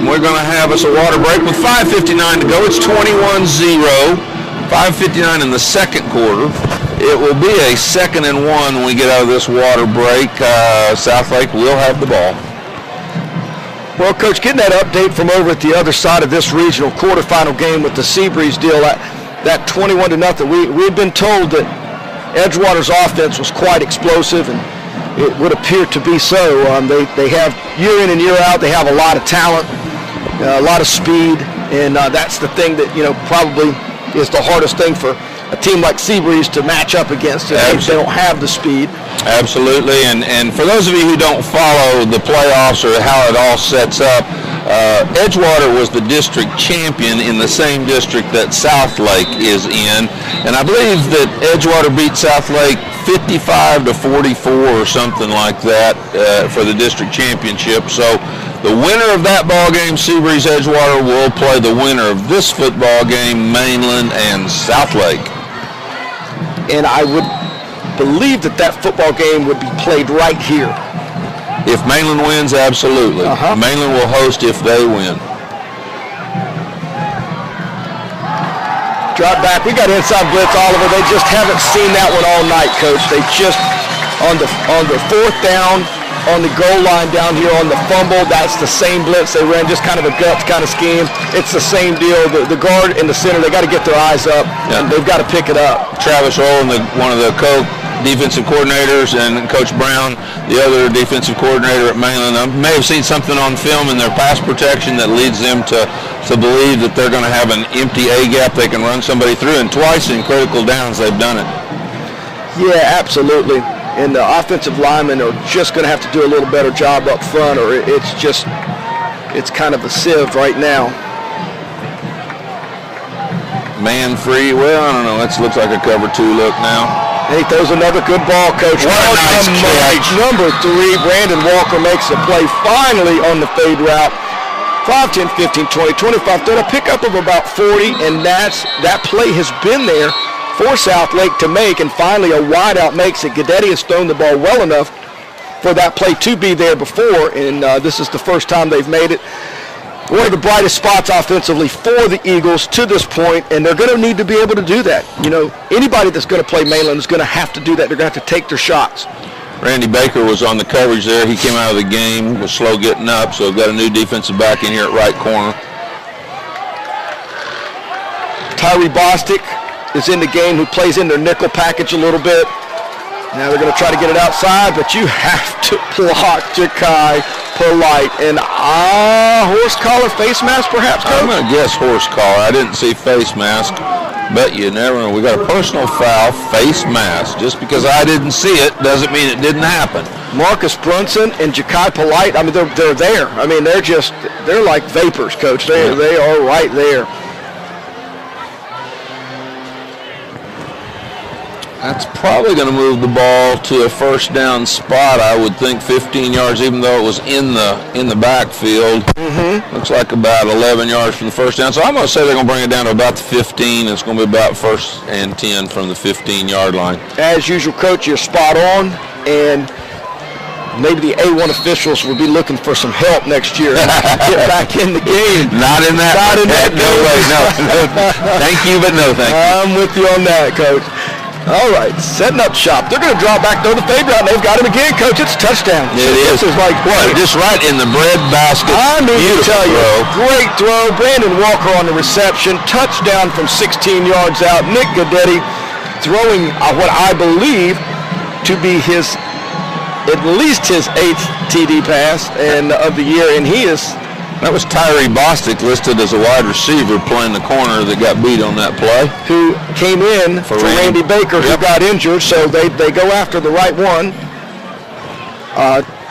[SPEAKER 2] we're going to have us a water break with 5:59 to go. It's 21-0. 5:59 in the second quarter. It will be a 2nd and 1 when we get out of this water break. Southlake will have the ball.
[SPEAKER 1] Well, Coach, getting that update from over at the other side of this regional quarterfinal game with the SEABREEZE deal, that 21-0, we had been told that Edgewater's offense was quite explosive, and it would appear to be so. They have, year in and year out, they have a lot of talent, a lot of speed, and that's the thing that, probably is the hardest thing for a team like SEABREEZE to match up against. They don't have the speed.
[SPEAKER 2] Absolutely, and for those of you who don't follow the playoffs or how it all sets up, Edgewater was the district champion in the same district that Southlake is in, and I believe that Edgewater beat Southlake 55-44 or something like that for the district championship. So the winner of that ball game, SEABREEZE Edgewater, will play the winner of this football game, Mainland and Southlake.
[SPEAKER 1] And I would believe that football game would be played right here.
[SPEAKER 2] If Mainland wins, absolutely. Mainland will host if they win.
[SPEAKER 1] Drop back. We got inside blitz, Oliver. They just haven't seen that one all night, Coach. They just, on the 4th down, on the goal line down here on the fumble, that's the same blitz they ran, just kind of a guts kind of scheme. It's the same deal. The guard in the center, they got to get their eyes up, and they've got to pick it up.
[SPEAKER 2] Travis Rowland, one of the defensive coordinators, and Coach Brown, the other defensive coordinator at Mainland, may have seen something on film in their pass protection that leads them to believe that they're going to have an empty A gap they can run somebody through, and twice in critical downs they've done it.
[SPEAKER 1] Yeah, absolutely. And the offensive linemen are just going to have to do a little better job up front, or it's kind of a sieve right now.
[SPEAKER 2] Man free, well, I don't know, that looks like a cover 2 look now.
[SPEAKER 1] He throws another good ball, Coach.
[SPEAKER 2] What a nice catch.
[SPEAKER 1] Number 3, Brandon Walker makes the play finally on the fade route. 5, 10, 15, 20, 25, 30, a pickup of about 40, and that play has been there for Southlake to make, and finally a wideout makes it. Guidetti has thrown the ball well enough for that play to be there before, and this is the first time they've made it. One of the brightest spots offensively for the Eagles to this point, and they're going to need to be able to do that. Anybody that's going to play Mainland is going to have to do that. They're going to have to take their shots.
[SPEAKER 2] Randy Baker was on the coverage there. He came out of the game, was slow getting up, so got a new defensive back in here at right corner.
[SPEAKER 1] Tyree Bostic is in the game, who plays in their nickel package a little bit. Now they're going to try to get it outside, but you have to block Ja'Kai Polite. And horse collar, face mask perhaps, Coach?
[SPEAKER 2] I'm going to guess horse collar. I didn't see face mask, but you never know. We got a personal foul, face mask. Just because I didn't see it doesn't mean it didn't happen.
[SPEAKER 1] Marcus Brunson and Ja'Kai Polite, I mean, they're there. I mean, they're like vapors, Coach. They are right there.
[SPEAKER 2] That's probably going to move the ball to a first down spot, I would think, 15 yards, even though it was in the backfield. Looks like about 11 yards from the first down. So I'm going to say they're going to bring it down to about the 15. It's going to be about 1st and 10 from the 15-yard line.
[SPEAKER 1] As usual, Coach, you're spot on, and maybe the A1 officials will be looking for some help next year and get back in the game.
[SPEAKER 2] Not in that. No way. No. Thank you, but no thank you.
[SPEAKER 1] I'm with you on that, Coach. All right, setting up shop. They're going to draw back, though, the fade route, and they've got him again, Coach. It's a touchdown.
[SPEAKER 2] It is.
[SPEAKER 1] This is like what?
[SPEAKER 2] Just right in the bread basket.
[SPEAKER 1] I mean to tell you,
[SPEAKER 2] throw.
[SPEAKER 1] Great throw. Brandon Walker on the reception. Touchdown from 16 yards out. Nick Guidetti throwing what I believe to be at least his 8th TD pass of the year, and he is.
[SPEAKER 2] That was Tyree Bostic, listed as a wide receiver, playing the corner that got beat on that play.
[SPEAKER 1] Who came in for Randy Baker, who got injured, so they go after the right one.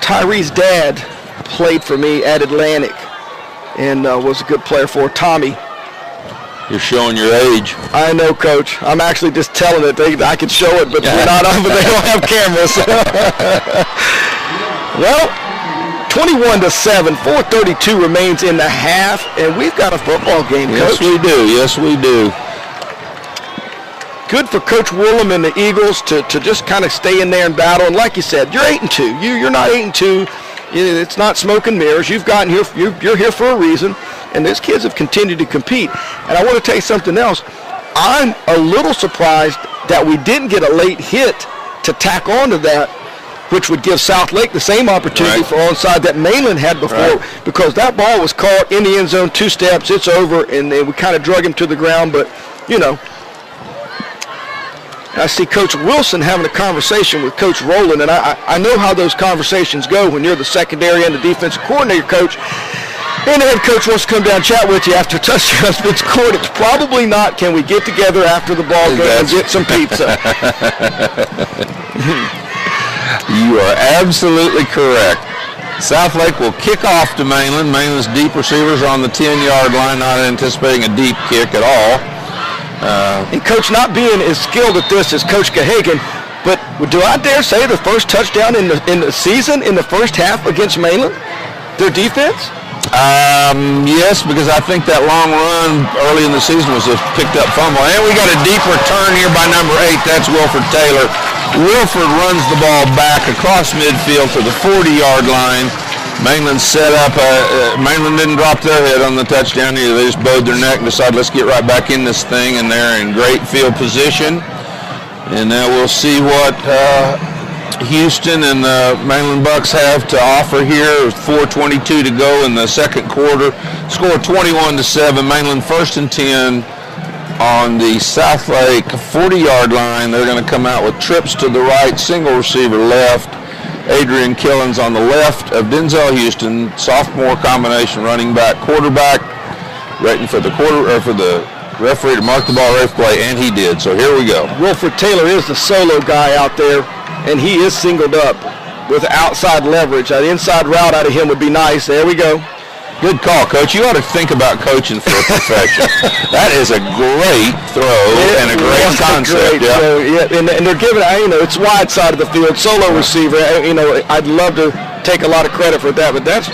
[SPEAKER 1] Tyree's dad played for me at Atlantic and was a good player for Tommy.
[SPEAKER 2] You're showing your age.
[SPEAKER 1] I know, Coach. I'm actually just telling it. I could show it, but we're not on, but they don't have cameras. Well, 21-7, 4:32 remains in the half, and we've got a football game, Coach.
[SPEAKER 2] Yes, we do. Yes, we do.
[SPEAKER 1] Good for Coach Woolham and the Eagles to just kind of stay in there and battle. And like you said, you're 8-2. You're not 8-2. It's not smoke and mirrors. You've gotten here. You're here for a reason. And those kids have continued to compete. And I want to tell you something else. I'm a little surprised that we didn't get a late hit to tack onto that, which would give South Lake the same opportunity for onside that Mainland had before, because that ball was caught in the end zone, 2 steps, it's over, and we kind of drug him to the ground. But, you know, I see Coach Wilson having a conversation with Coach Rowland, and I know how those conversations go when you're the secondary and the defensive coordinator coach, and the head coach wants to come down and chat with you after touchdowns been scored. It's probably not, can we get together after the ball game and get some pizza?
[SPEAKER 2] You are absolutely correct. South Lake will kick off to Mainland. Mainland's deep receivers are on the 10-yard line, not anticipating a deep kick at all.
[SPEAKER 1] And Coach, not being as skilled at this as Coach Gahagan, but do I dare say the first touchdown in the season in the first half against Mainland? Their defense?
[SPEAKER 2] Yes, because I think that long run early in the season was a picked up fumble. And we got a deep return here by number 8. That's Wilford Taylor. Wilford runs the ball back across midfield to the 40-yard line. Mainland set up. Mainland didn't drop their head on the touchdown either. They just bowed their neck and decided, let's get right back in this thing, and they're in great field position. And now we'll see what Houston and the Mainland Bucks have to offer here. 4:22 to go in the second quarter. Score 21-7. Mainland 1st and 10 on the South Lake 40-yard line. They're going to come out with trips to the right, single receiver left. Adrian Killens on the left of Denzel Houston, sophomore combination running back, quarterback, waiting for the referee to mark the ball ready for play, and he did. So here we go.
[SPEAKER 1] Wilford Taylor is the solo guy out there, and he is singled up with outside leverage. An inside route out of him would be nice. There we go.
[SPEAKER 2] Good call, Coach. You ought to think about coaching for a profession. That is a great throw and a great concept.
[SPEAKER 1] And they're giving, it's wide side of the field, solo receiver. I'd love to take a lot of credit for that, but that's,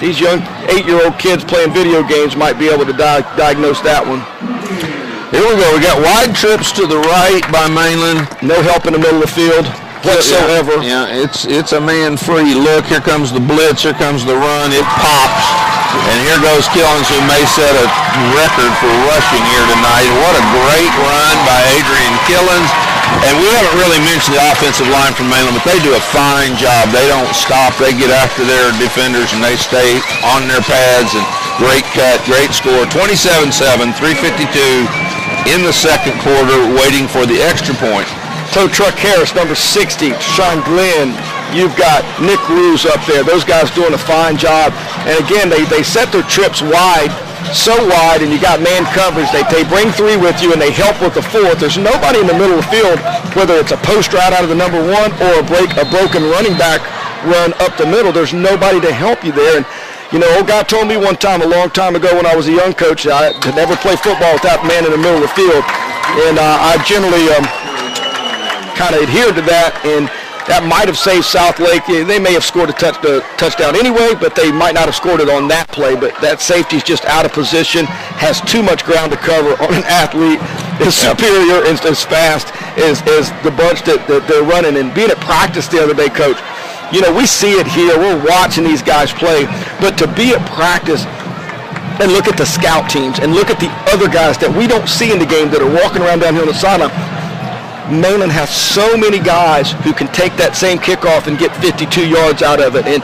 [SPEAKER 1] these young 8-year-old kids playing video games might be able to diagnose that one.
[SPEAKER 2] Here we go. We got wide trips to the right by Mainland.
[SPEAKER 1] No help in the middle of the field whatsoever.
[SPEAKER 2] Yeah, it's a man-free look. Here comes the blitz. Here comes the run. It pops. And here goes Killens, who may set a record for rushing here tonight. What a great run by Adrian Killens. And we haven't really mentioned the offensive line from Mainland, but they do a fine job. They don't stop. They get after their defenders, and they stay on their pads. And great cut, great score. 27-7, 3:52 in the second quarter, waiting for the extra point.
[SPEAKER 1] Tow Truck Harris, number 60, Sean Glenn. You've got Nick Ruse up there. Those guys doing a fine job. And again, they set their trips wide, so wide, and you got man coverage. They bring 3 with you, and they help with the 4th. There's nobody in the middle of the field, whether it's a post route out of the number 1 or a broken running back run up the middle. There's nobody to help you there. And old guy told me one time, a long time ago when I was a young coach, I could never play football without a man in the middle of the field. And I generally kind of adhered to that, and that might have saved South Lake. They may have scored a touchdown anyway, but they might not have scored it on that play. But that safety's just out of position, has too much ground to cover on an athlete as superior and as fast as the bunch that they're running. And being at practice the other day, Coach, we see it here. We're watching these guys play. But to be at practice and look at the scout teams and look at the other guys that we don't see in the game that are walking around down here on the sideline, Mainland has so many guys who can take that same kickoff and get 52 yards out of it and,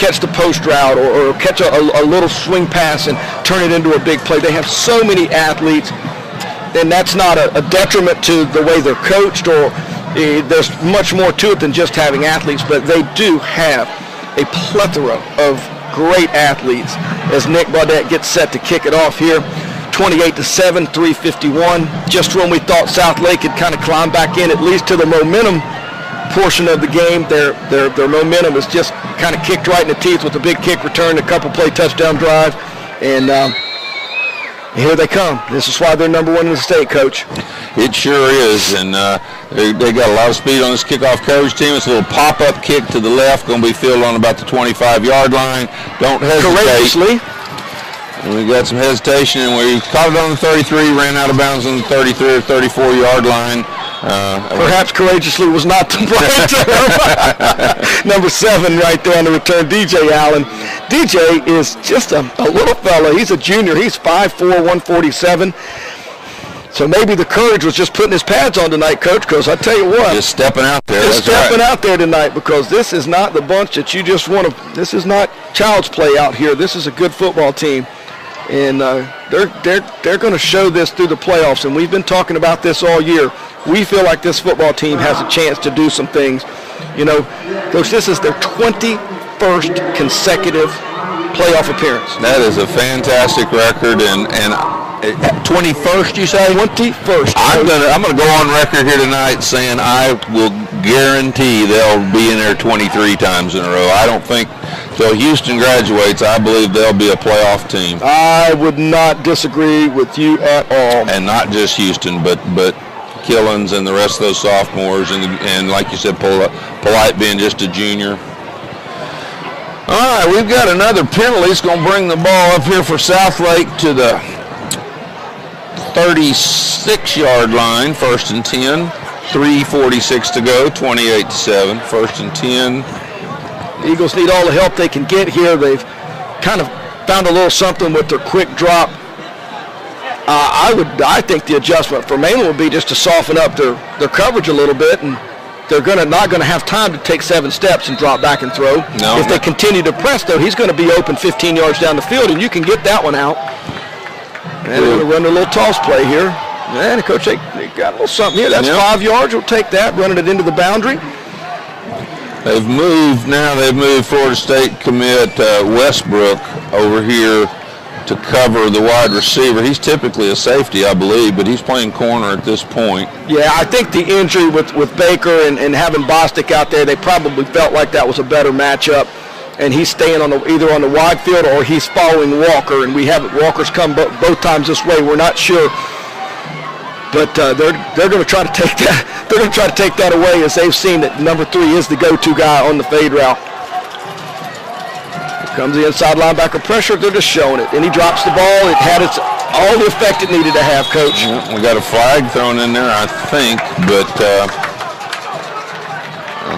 [SPEAKER 1] catch the post route or catch a little swing pass and turn it into a big play. They have so many athletes, and that's not a detriment to the way they're coached, or there's much more to it than just having athletes, but they do have a plethora of great athletes as Nick Baudette gets set to kick it off here. 28-7, 3:51. Just when we thought South Lake had kind of climbed back in, at least to the momentum portion of the game, their momentum is just kind of kicked right in the teeth with a big kick return, a couple play touchdown drive, and here they come. This is why they're number 1 in the state, Coach.
[SPEAKER 2] It sure is, and they got a lot of speed on this kickoff coverage team. It's a little pop-up kick to the left, going to be fielded on about the 25-yard line. Don't hesitate.
[SPEAKER 1] Courageously.
[SPEAKER 2] And we got some hesitation, and we caught it on the 33, ran out of bounds on the 33 or 34-yard line.
[SPEAKER 1] Perhaps courageously was not the right term. Number 7 right there on the return, DJ Allen. DJ is just a little fella. He's a junior. He's 5'4", 147. So maybe the courage was just putting his pads on tonight, Coach, because I tell you what.
[SPEAKER 2] Just stepping out there.
[SPEAKER 1] Just stepping out there tonight, because this is not the bunch that you just want to. This is not child's play out here. This is a good football team. And they're going to show this through the playoffs, and we've been talking about this all year. We feel like this football team has a chance to do some things. You know, Coach, this is their 21st consecutive playoff appearance.
[SPEAKER 2] That is a fantastic record, and 21st, you say?
[SPEAKER 1] 21st.
[SPEAKER 2] I'm gonna go on record here tonight saying I will guarantee they'll be in there 23 times in a row. I don't think till Houston graduates, I believe they'll be a playoff team.
[SPEAKER 1] I would not disagree with you at all.
[SPEAKER 2] And not just Houston, but Killens and the rest of those sophomores, and like you said, Polite being just a junior. All right, we've got another penalty. It's going to bring the ball up here for Southlake to the 36-yard line, 1st and 10. 3:46 to go, 28-7, 1st and 10.
[SPEAKER 1] The Eagles need all the help they can get here. They've kind of found a little something with their quick drop. I think the adjustment for Mainland would be just to soften up their coverage a little bit, and they're not going to have time to take 7 steps and drop back and throw.
[SPEAKER 2] No.
[SPEAKER 1] If they continue to press, though, he's going to be open 15 yards down the field, and you can get that one out. And they're going to run a little toss play here. And Coach, they got a little something here. That's 5 yards. We'll take that, running it into the boundary.
[SPEAKER 2] They've moved Florida State commit Westbrook over here to cover the wide receiver. He's typically a safety, I believe, but he's playing corner at this point. Yeah,
[SPEAKER 1] I think the injury with Baker and having Bostic out there, they probably felt like that was a better matchup. And he's staying on either on the wide field or he's following Walker. And we have Walker's come both times this way. We're not sure. But they're going to try to take that. They're going to try to take that away, as they've seen that number 3 is the go-to guy on the fade route. Here comes the inside linebacker pressure. They're just showing it, and he drops the ball. It had all the effect it needed to have, Coach.
[SPEAKER 2] Yeah, we got a flag thrown in there, I think, but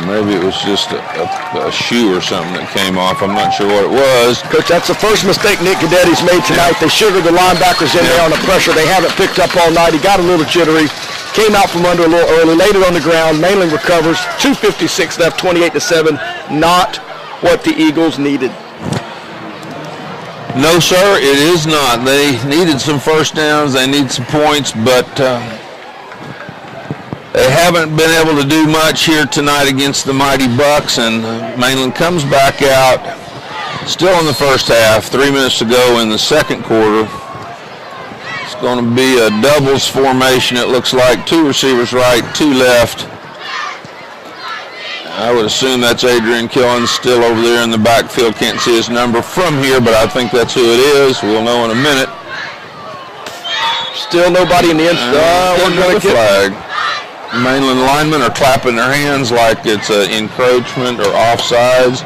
[SPEAKER 2] maybe it was just a shoe or something that came off. I'm not sure what it was.
[SPEAKER 1] Coach, that's the first mistake Nick Gadetti's made tonight. They sugared the linebackers in there on the pressure. They haven't picked up all night. He got a little jittery, came out from under a little early, laid it on the ground. Mainland recovers. 2:56 left, 28-7. Not what the Eagles needed.
[SPEAKER 2] No, sir, it is not. They needed some first downs. They need some points, but they haven't been able to do much here tonight against the Mighty Bucks, and Mainland comes back out still in the first half. 3 minutes to go in the second quarter. It's going to be a doubles formation, it looks like. 2 receivers right, 2 left. I would assume that's Adrian Killens still over there in the backfield. Can't see his number from here, but I think that's who it is. We'll know in a minute.
[SPEAKER 1] Still nobody in the inside.
[SPEAKER 2] We're going to get flag. Mainland linemen are clapping their hands like it's an encroachment or offsides.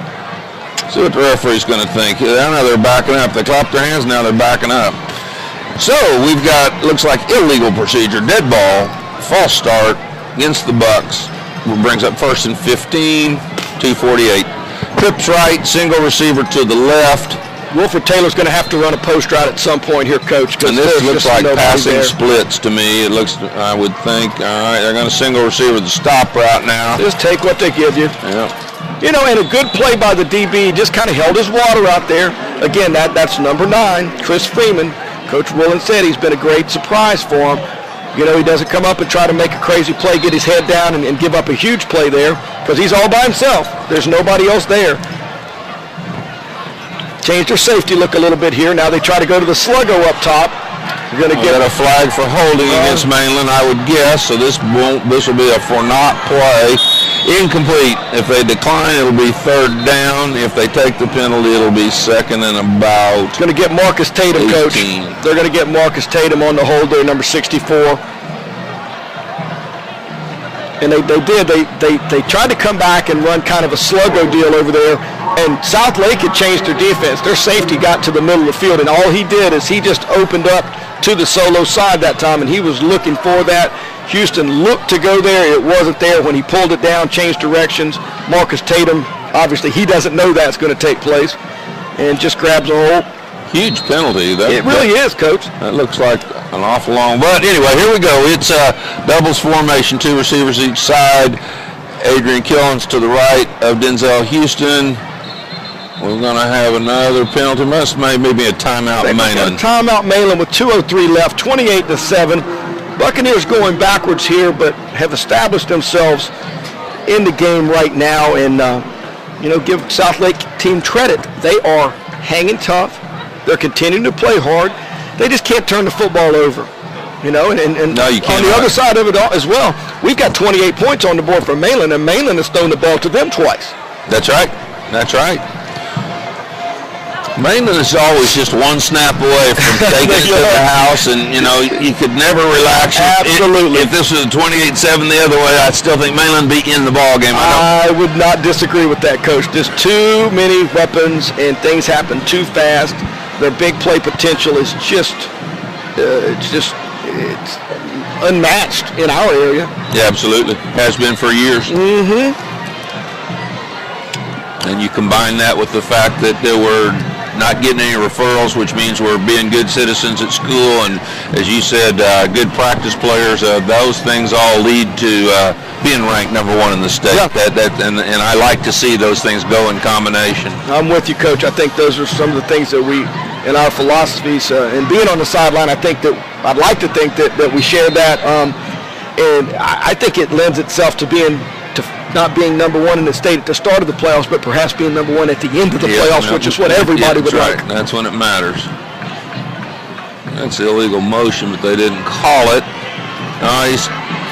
[SPEAKER 2] See what the referee's going to think. Now they're backing up. They clap their hands, now they're backing up. So we've got, looks like illegal procedure, dead ball, false start against the Bucks. Brings up 1st and 15, 2:48. Trips right, single receiver to the left.
[SPEAKER 1] Wilford Taylor's going to have to run a post route at some point here, Coach.
[SPEAKER 2] And this looks like passing splits to me. It looks, I would think, all right, they're going to single receiver the stop route now.
[SPEAKER 1] Just take what they give you.
[SPEAKER 2] Yeah.
[SPEAKER 1] You know, and a good play by the DB, just kind of held his water out there. Again, that's number 9, Chris Freeman. Coach Woolen said he's been a great surprise for him. You know, he doesn't come up and try to make a crazy play, get his head down, and give up a huge play there, because he's all by himself. There's nobody else there. Changed their safety look a little bit here. Now they try to go to the sluggo up top. You're going to get
[SPEAKER 2] a flag for holding against Mainland, I would guess. So this will be a for not play. Incomplete. If they decline, it'll be 3rd down. If they take the penalty, it'll be 2nd and about.
[SPEAKER 1] It's going to get Marcus Tatum,
[SPEAKER 2] 18.
[SPEAKER 1] Coach. They're going to get Marcus Tatum on the hold there, number 64. And they tried to come back and run kind of a sluggo deal over there. And South Lake had changed their defense. Their safety got to the middle of the field, and all he did is he just opened up to the solo side that time, and he was looking for that. Houston looked to go there. It wasn't there. When he pulled it down, changed directions, Marcus Tatum, obviously he doesn't know that's going to take place, and just grabs a hold.
[SPEAKER 2] Huge penalty.
[SPEAKER 1] It really is, Coach.
[SPEAKER 2] That looks like an awful long. But anyway, here we go. It's a doubles formation, 2 receivers each side. Adrian Killens to the right of Denzel Houston. We're going to have another penalty. Maybe a timeout Mainland.
[SPEAKER 1] Timeout Mainland with 2:03 left, 28-7. Buccaneers going backwards here, but have established themselves in the game right now. And, give South Lake team credit. They are hanging tough. They're continuing to play hard. They just can't turn the football over. And
[SPEAKER 2] no, you can't.
[SPEAKER 1] On the other side of it all as well, we've got 28 points on the board for Mainland, and Mainland has thrown the ball to them twice.
[SPEAKER 2] That's right. That's right. Mainland is always just one snap away from taking it to the house, and, you could never relax.
[SPEAKER 1] Absolutely.
[SPEAKER 2] If this was 28-7 the other way, I still think Mainland be in the ball game.
[SPEAKER 1] I would not disagree with that, Coach. Just too many weapons, and things happen too fast. Their big play potential is it's unmatched in our area.
[SPEAKER 2] Yeah, absolutely. Has been for years.
[SPEAKER 1] Mm-hmm.
[SPEAKER 2] And you combine that with the fact that there were not getting any referrals, which means we're being good citizens at school, and as you said, good practice players. Those things all lead to being ranked #1 in the state.
[SPEAKER 1] Yeah.
[SPEAKER 2] And I like to see those things go in combination.
[SPEAKER 1] I'm with you, Coach. I think those are some of the things that we, in our philosophies, and being on the sideline, I'd like to think that we share that, and I think it lends itself to not being #1 in the state at the start of the playoffs, but perhaps being #1 at the end of the playoffs, which is what everybody would like.
[SPEAKER 2] That's when it matters. That's illegal motion, but they didn't call it.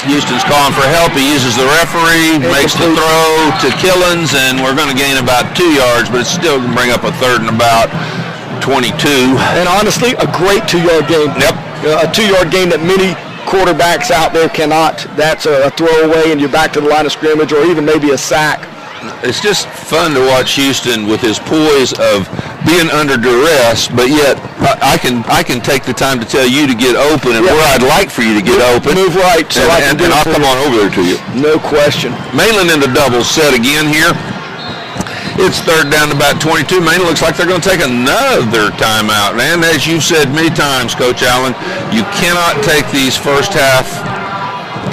[SPEAKER 2] Houston's calling for help. He uses the referee, makes the throw to Killens, and we're going to gain about 2 yards, but it's still going to bring up a 3rd and about 22.
[SPEAKER 1] And honestly, a great 2-yard game.
[SPEAKER 2] Yep.
[SPEAKER 1] A 2-yard game that many quarterbacks out there cannot. That's a throwaway and you're back to the line of scrimmage, or even maybe a sack.
[SPEAKER 2] It's just fun to watch Houston with his poise of being under duress, but yet I can take the time to tell you to get open and where I'd like for you to get open.
[SPEAKER 1] Move right, so
[SPEAKER 2] and I'll come on over there to you.
[SPEAKER 1] No question.
[SPEAKER 2] Mainland into doubles set again here. It's 3rd down to about 22. Mainland looks like they're going to take another timeout. And as you've said many times, Coach Allen, you cannot take these first half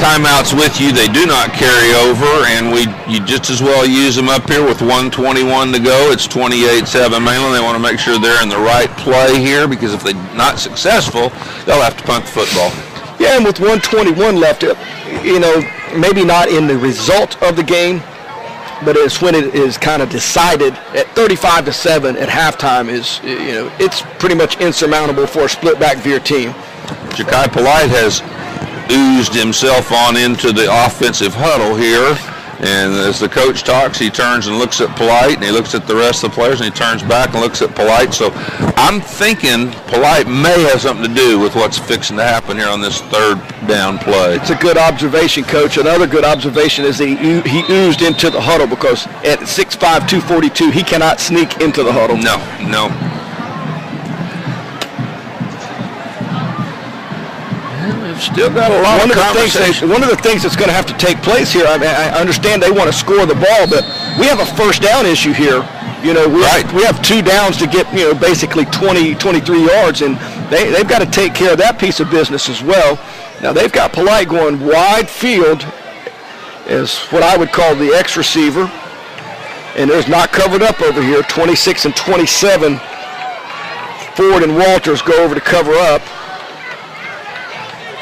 [SPEAKER 2] timeouts with you. They do not carry over, and you just as well use them up here with 1:21 to go. It's 28-7 Mainland. They want to make sure they're in the right play here, because if they're not successful, they'll have to punt the football.
[SPEAKER 1] Yeah, and with 1:21 left, maybe not in the result of the game, but it's when it is kind of decided at 35-7 at halftime it's pretty much insurmountable for a split back veer team.
[SPEAKER 2] Ja'Kai Polite has oozed himself on into the offensive huddle here, and as the coach talks, he turns and looks at Polite, and he looks at the rest of the players, and he turns back and looks at Polite. So I'm thinking Polite may have something to do with what's fixing to happen here on this 3rd down play.
[SPEAKER 1] It's a good observation, Coach. Another good observation is he oozed into the huddle, because at 6'5", 242, he cannot sneak into the huddle.
[SPEAKER 2] No. Still got a lot of conversation.
[SPEAKER 1] One of the things that's going to have to take place here, I understand they want to score the ball, but we have a 1st down issue here. We have 2 downs to get, basically 20, 23 yards, and they've got to take care of that piece of business as well. Now, they've got Polite going wide field as what I would call the X receiver, and there's not covered up over here. 26 and 27, Ford and Walters go over to cover up,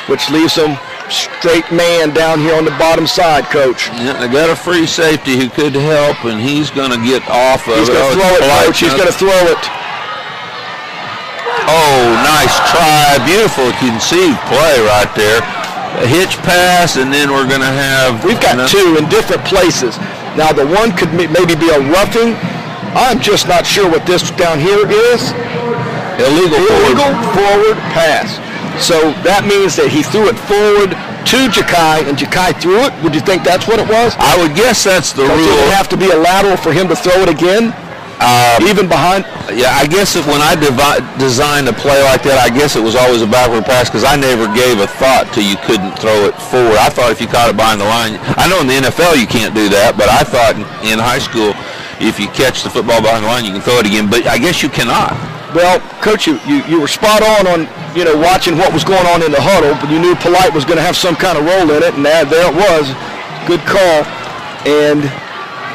[SPEAKER 1] which leaves them straight man down here on the bottom side, Coach.
[SPEAKER 2] Yeah, they got a free safety who could help, and he's going to get off of it.
[SPEAKER 1] He's going to throw it, Coach. He's going to throw it.
[SPEAKER 2] Oh, nice try. Beautiful conceived play right there. a hitch pass, and then we're going to have...
[SPEAKER 1] We've got two in different places. Now, the one could maybe be a roughing. I'm just not sure what this down here is. Illegal forward pass. So that means that he threw it forward to Ja'Kai, and Ja'Kai threw it. Would you think that's what it was?
[SPEAKER 2] I would guess that's the rule.
[SPEAKER 1] Does it have to be a lateral for him to throw it again? Even behind?
[SPEAKER 2] Yeah, I guess when I designed a play like that, I guess it was always a backward pass because I never gave a thought to you couldn't throw it forward. I thought if you caught it behind the line, I know in the NFL you can't do that, but I thought in high school if you catch the football behind the line, you can throw it again, but I guess you cannot.
[SPEAKER 1] Well, Coach, you were spot on watching what was going on in the huddle, but you knew Polite was going to have some kind of role in it, and there it was. Good call. And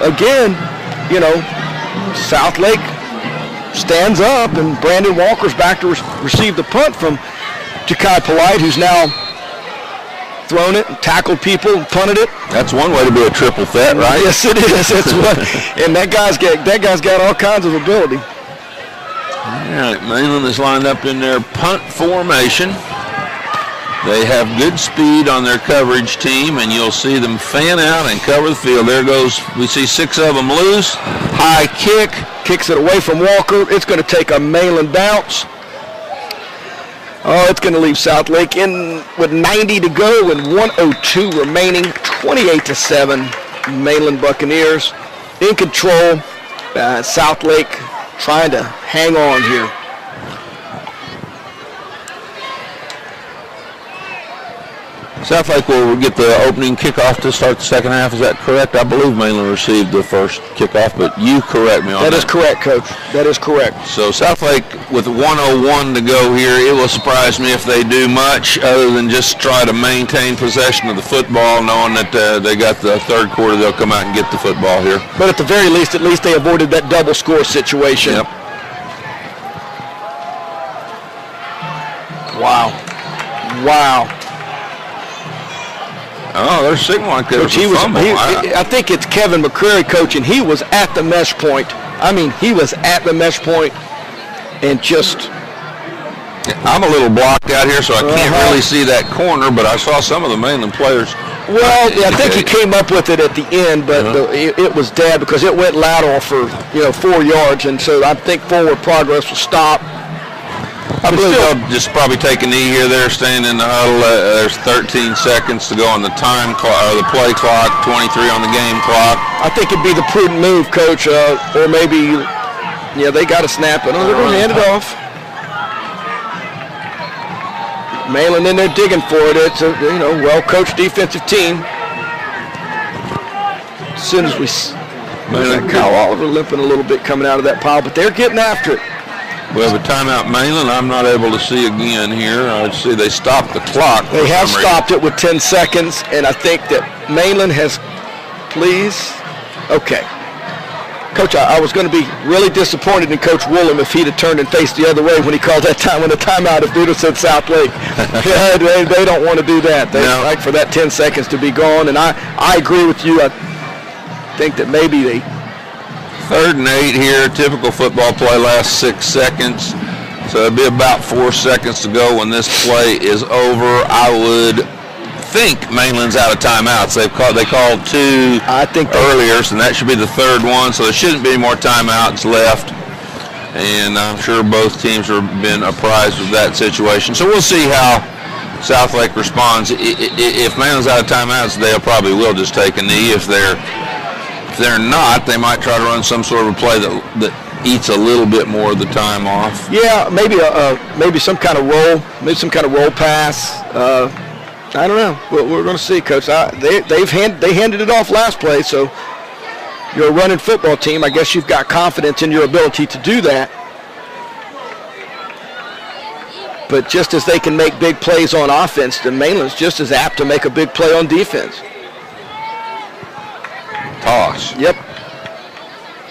[SPEAKER 1] again, Southlake stands up, and Brandon Walker's back to receive the punt from Ja'Kai Polite, who's now thrown it, and tackled people, and punted it.
[SPEAKER 2] That's one way to be a triple threat, right?
[SPEAKER 1] Yes, it is. That's what. And that guy's got all kinds of ability.
[SPEAKER 2] All right, Mainland is lined up in their punt formation. They have good speed on their coverage team, and you'll see them fan out and cover the field. There goes, we see 6 of them loose. High kick.
[SPEAKER 1] Kicks it away from Walker. It's going to take a Mainland bounce. Oh, it's going to leave Southlake in with 90 to go and 1:02 remaining. 28-7, Mainland Buccaneers in control. Southlake trying to hang on here.
[SPEAKER 2] Southlake will get the opening kickoff to start the second half. Is that correct? I believe Mainland received the first kickoff, but you correct me on that.
[SPEAKER 1] That is correct, Coach. That is correct.
[SPEAKER 2] So Southlake with 1:01 to go here. It will surprise me if they do much other than just try to maintain possession of the football, knowing that they got the third quarter. They'll come out and get the football here.
[SPEAKER 1] But at the very least, at least they avoided that double score situation.
[SPEAKER 2] Yep.
[SPEAKER 1] Wow. Wow.
[SPEAKER 2] Oh, they're signaling that
[SPEAKER 1] Coach, I think it's Kevin McCreary, Coach, and he was at the mesh point. I mean, he was at the mesh point and just...
[SPEAKER 2] I'm a little blocked out here, so I can't really see that corner, but I saw some of the Mainland players.
[SPEAKER 1] Well, yeah, I think he came up with it at the end, but it was dead because it went lateral for 4 yards, and so I think forward progress will stop.
[SPEAKER 2] I believe they'll just probably take a knee here. They're staying in the huddle. There's 13 seconds to go on the time clock, or the play clock, 23 on the game clock.
[SPEAKER 1] I think it'd be the prudent move, Coach, or maybe, they got to snap it. Oh, they're going to hand it off. Mainland in there digging for it. It's a well-coached defensive team. As soon as we Kyle Oliver limping a little bit coming out of that pile, but they're getting after it.
[SPEAKER 2] We have a timeout, Mainland. I'm not able to see again here. I see they stopped the clock.
[SPEAKER 1] They have stopped it with 10 seconds, and I think that Mainland has, okay. Coach, I was going to be really disappointed in Coach Woolham if he'd have turned and faced the other way when he called that time in the timeout if Duda said Southlake. They don't want to do that. They like for that 10 seconds to be gone, and I agree with you. I think that maybe they...
[SPEAKER 2] 3rd and 8 here. Typical football play lasts 6 seconds. So it'll be about 4 seconds to go when this play is over. I would think Mainland's out of timeouts. They called 2 earlier, so that should be the 3rd one. So there shouldn't be any more timeouts left. And I'm sure both teams have been apprised of that situation. So we'll see how Southlake responds. If Mainland's out of timeouts, they probably will just take a knee. If they're not, they might try to run some sort of a play that eats a little bit more of the time off. Yeah,
[SPEAKER 1] maybe some kind of roll, pass. I don't know. We're going to see, Coach. They handed it off last play, so you're a running football team. I guess you've got confidence in your ability to do that. But just as they can make big plays on offense, the Mainland's just as apt to make a big play on defense.
[SPEAKER 2] Toss.
[SPEAKER 1] Yep.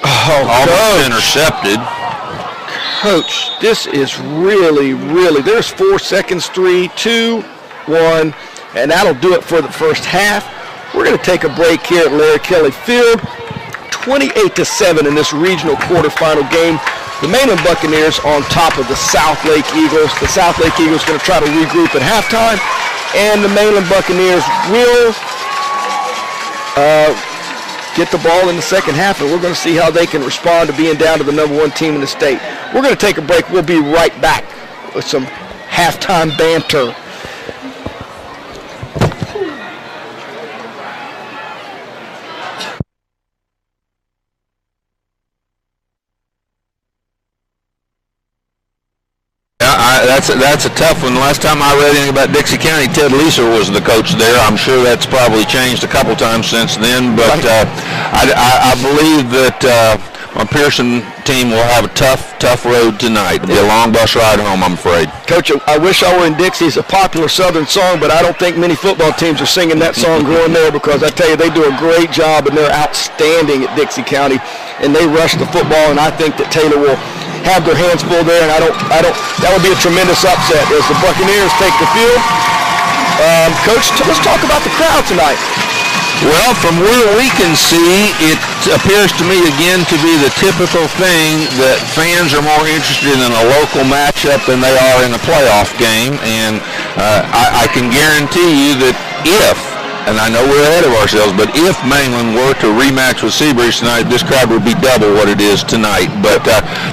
[SPEAKER 2] Almost intercepted.
[SPEAKER 1] Coach, this is really, there's 4 seconds, 3, 2, 1, and that'll do it for the first half. We're going to take a break here at Larry Kelly Field. 28-7 in this regional quarterfinal game. The Mainland Buccaneers on top of the Southlake Eagles. The Southlake Eagles going to try to regroup at halftime. And the Mainland Buccaneers will get the ball in the second half, and we're going to see how they can respond to being down to the #1 team in the state. We're going to take a break. We'll be right back with some halftime banter.
[SPEAKER 2] That's a tough one. The last time I read anything about Dixie County, Ted Leeser was the coach there. I'm sure that's probably changed a couple times since then, but I believe that my Pearson team will have a tough road tonight. It'll be a long bus ride home, I'm afraid.
[SPEAKER 1] Coach, I wish I were in Dixie. It's a popular Southern song, but I don't think many football teams are singing that song growing there, because I tell you, they do a great job, and they're outstanding at Dixie County, and they rush the football, and I think that Taylor will have their hands full there, and I don't, that would be a tremendous upset as the Buccaneers take the field. Coach, let's talk about the crowd tonight.
[SPEAKER 2] Well, from where we can see, it appears to me again to be the typical thing that fans are more interested in a local matchup than they are in a playoff game, and I can guarantee you that if, and I know we're ahead of ourselves, but if Mainland were to rematch with SEABREEZE tonight, this crowd would be double what it is tonight. But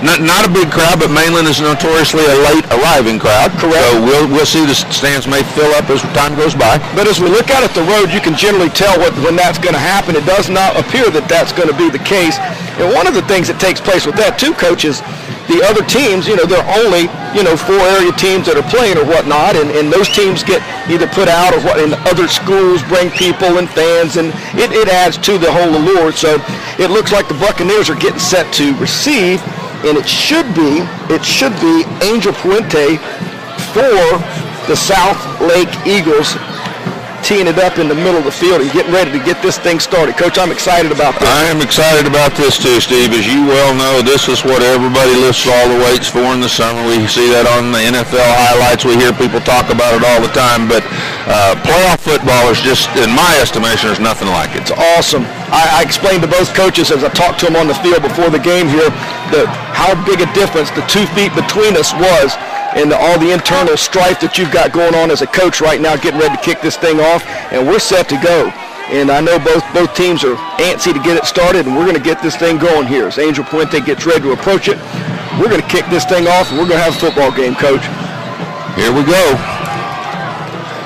[SPEAKER 2] not a big crowd, but Mainland is notoriously a late arriving crowd.
[SPEAKER 1] Correct.
[SPEAKER 2] So we'll see the stands may fill up as time goes by.
[SPEAKER 1] But as we look out at the road, you can generally tell when that's going to happen. It does not appear that that's going to be the case. And one of the things that takes place with that too, Coach, is the other teams, there are only, 4 area teams that are playing or whatnot, and those teams get either put out or what, and other schools bring people and fans, and it adds to the whole allure. So it looks like the Buccaneers are getting set to receive, and it should be Angel Puente for the South Lake Eagles, teeing it up in the middle of the field and getting ready to get this thing started. Coach, I'm excited about this.
[SPEAKER 2] I am excited about this too, Steve. As you well know, this is what everybody lifts all the weights for in the summer. We see that on the NFL highlights. We hear people talk about it all the time, but playoff football is just, in my estimation, there's nothing like it.
[SPEAKER 1] It's awesome. I explained to both coaches as I talked to them on the field before the game here how big a difference the 2 feet between us was, and all the internal strife that you've got going on as a coach right now, getting ready to kick this thing off, and we're set to go. And I know both teams are antsy to get it started, and we're going to get this thing going here. As Angel Puente gets ready to approach it, we're going to kick this thing off, and we're going to have a football game, Coach.
[SPEAKER 2] Here we go.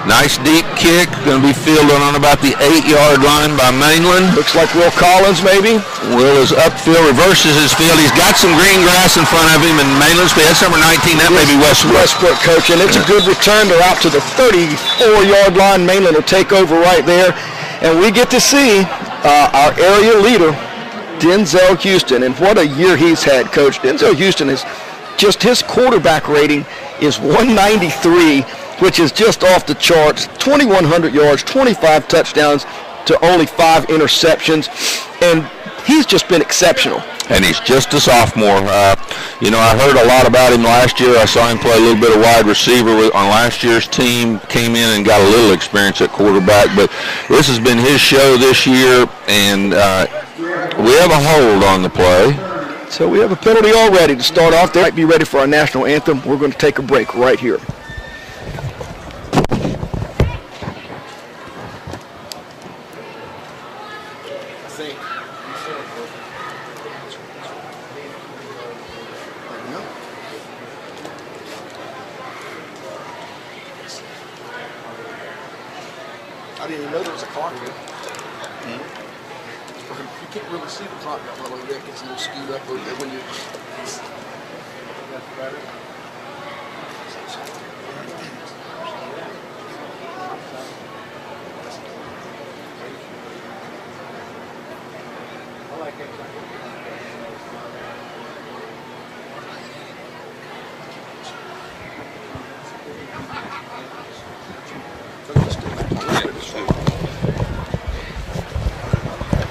[SPEAKER 2] Nice deep kick, going to be fielded on about the 8-yard line by Mainland.
[SPEAKER 1] Looks like Will Collins, maybe.
[SPEAKER 2] Will is upfield, reverses his field. He's got some green grass in front of him, and Mainland's field. That's number 19. That may be Westbrook.
[SPEAKER 1] Westbrook, Coach, and it's a good return. They're out to the 34-yard line. Mainland will take over right there, and we get to see our area leader, Denzel Houston, and what a year he's had, Coach. Denzel Houston is just, his quarterback rating is 193. Which is just off the charts. 2,100 yards, 25 touchdowns to only 5 interceptions, and he's just been exceptional.
[SPEAKER 2] And he's just a sophomore. I heard a lot about him last year. I saw him play a little bit of wide receiver on last year's team, came in and got a little experience at quarterback, but this has been his show this year, and we have a hold on the play.
[SPEAKER 1] So we have a penalty already to start off. They might be ready for our national anthem. We're going to take a break right here.
[SPEAKER 3] I didn't even know there was a clock here. You can't really see the clock that well over there. It gets a little skewed up over there when you.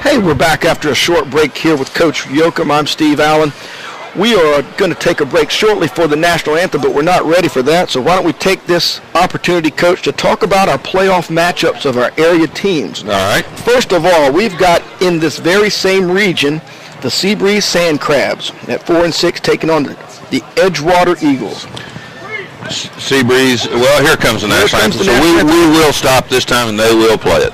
[SPEAKER 1] Hey, we're back after a short break here with Coach Yoakum. I'm Steve Allen. We are going to take a break shortly for the national anthem, but we're not ready for that. So why don't we take this opportunity, Coach, to talk about our playoff matchups of our area teams.
[SPEAKER 2] All right.
[SPEAKER 1] First of all, we've got in this very same region the SEABREEZE SANDCRABS at 4-6 taking on the Edgewater Eagles.
[SPEAKER 2] SEABREEZE. Well, here comes the national anthem. So we will stop this time, and they will play it.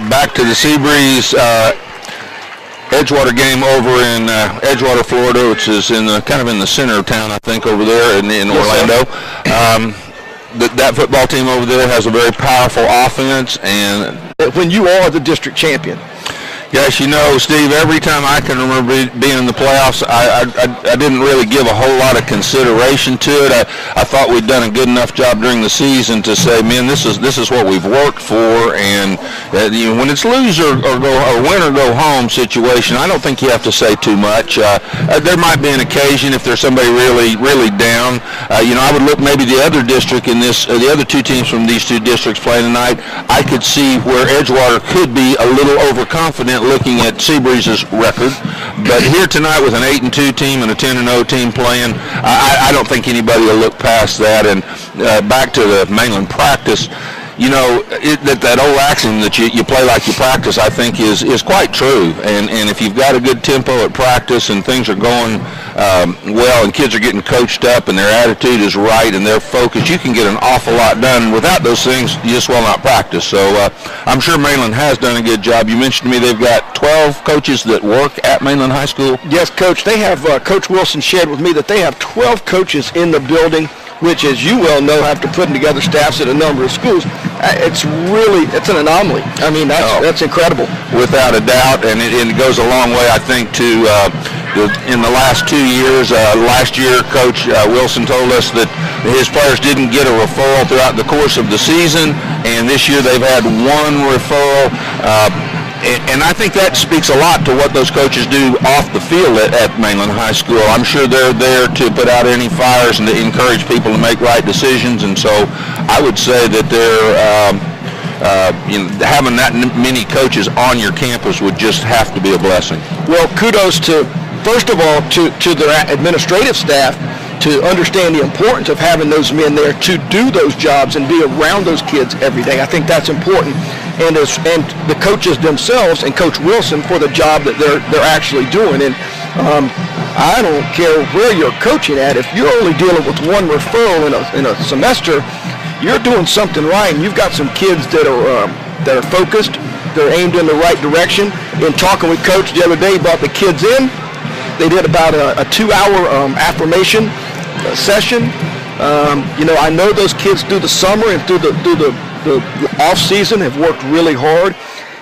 [SPEAKER 2] Back to the SEABREEZE Edgewater game over in Edgewater, Florida, which is in kind of in the center of town, I think, over there in Orlando. That football team over there has a very powerful offense, and
[SPEAKER 1] when you are the district champion.
[SPEAKER 2] Yes, you know, Steve, every time I can remember being in the playoffs, I didn't really give a whole lot of consideration to it. I thought we'd done a good enough job during the season to say, man, this is what we've worked for, and you know, when it's lose or win or go home situation, I don't think you have to say too much. There might be an occasion if there's somebody really down. You know, I would look maybe the other district in this, the other two teams from these two districts playing tonight. I could see where Edgewater could be a little overconfident looking at SEABREEZE's record, but here tonight with an 8-2 team and a 10-0 team playing, I don't think anybody will look past that. And back to the Mainland practice, you know, that old axiom that you play like you practice, I think is quite true. And if you've got a good tempo at practice and things are going well and kids are getting coached up and their attitude is right and they're focused, you can get an awful lot done. Without those things, you just will not practice. So I'm sure Mainland has done a good job. You mentioned to me they've got 12 coaches that work at Mainland High School.
[SPEAKER 1] Yes, Coach. They have, Coach Wilson shared with me that they have 12 coaches in the building, which, as you well know, after putting together staffs at a number of schools, it's an anomaly. I mean, that's incredible.
[SPEAKER 2] Without a doubt, and it goes a long way, I think, to in the last 2 years. Last year, Coach Wilson told us that his players didn't get a referral throughout the course of the season, and this year they've had one referral. And I think that speaks a lot to what those coaches do off the field at Mainland High School. I'm sure they're there to put out any fires and to encourage people to make right decisions. And so I would say that they're, you know, having that many coaches on your campus would just have to be a blessing.
[SPEAKER 1] Well, kudos to, first of all, to their administrative staff to understand the importance of having those men there to do those jobs and be around those kids every day. I think that's important. And the coaches themselves and Coach Wilson for the job that they're actually doing. And I don't care where you're coaching at. If you're only dealing with one referral in a semester, you're doing something right. And you've got some kids that are focused. They're aimed in the right direction. In talking with Coach the other day about the kids in, they did about a 2-hour affirmation session. You know, I know those kids through the summer and through the off season have worked really hard,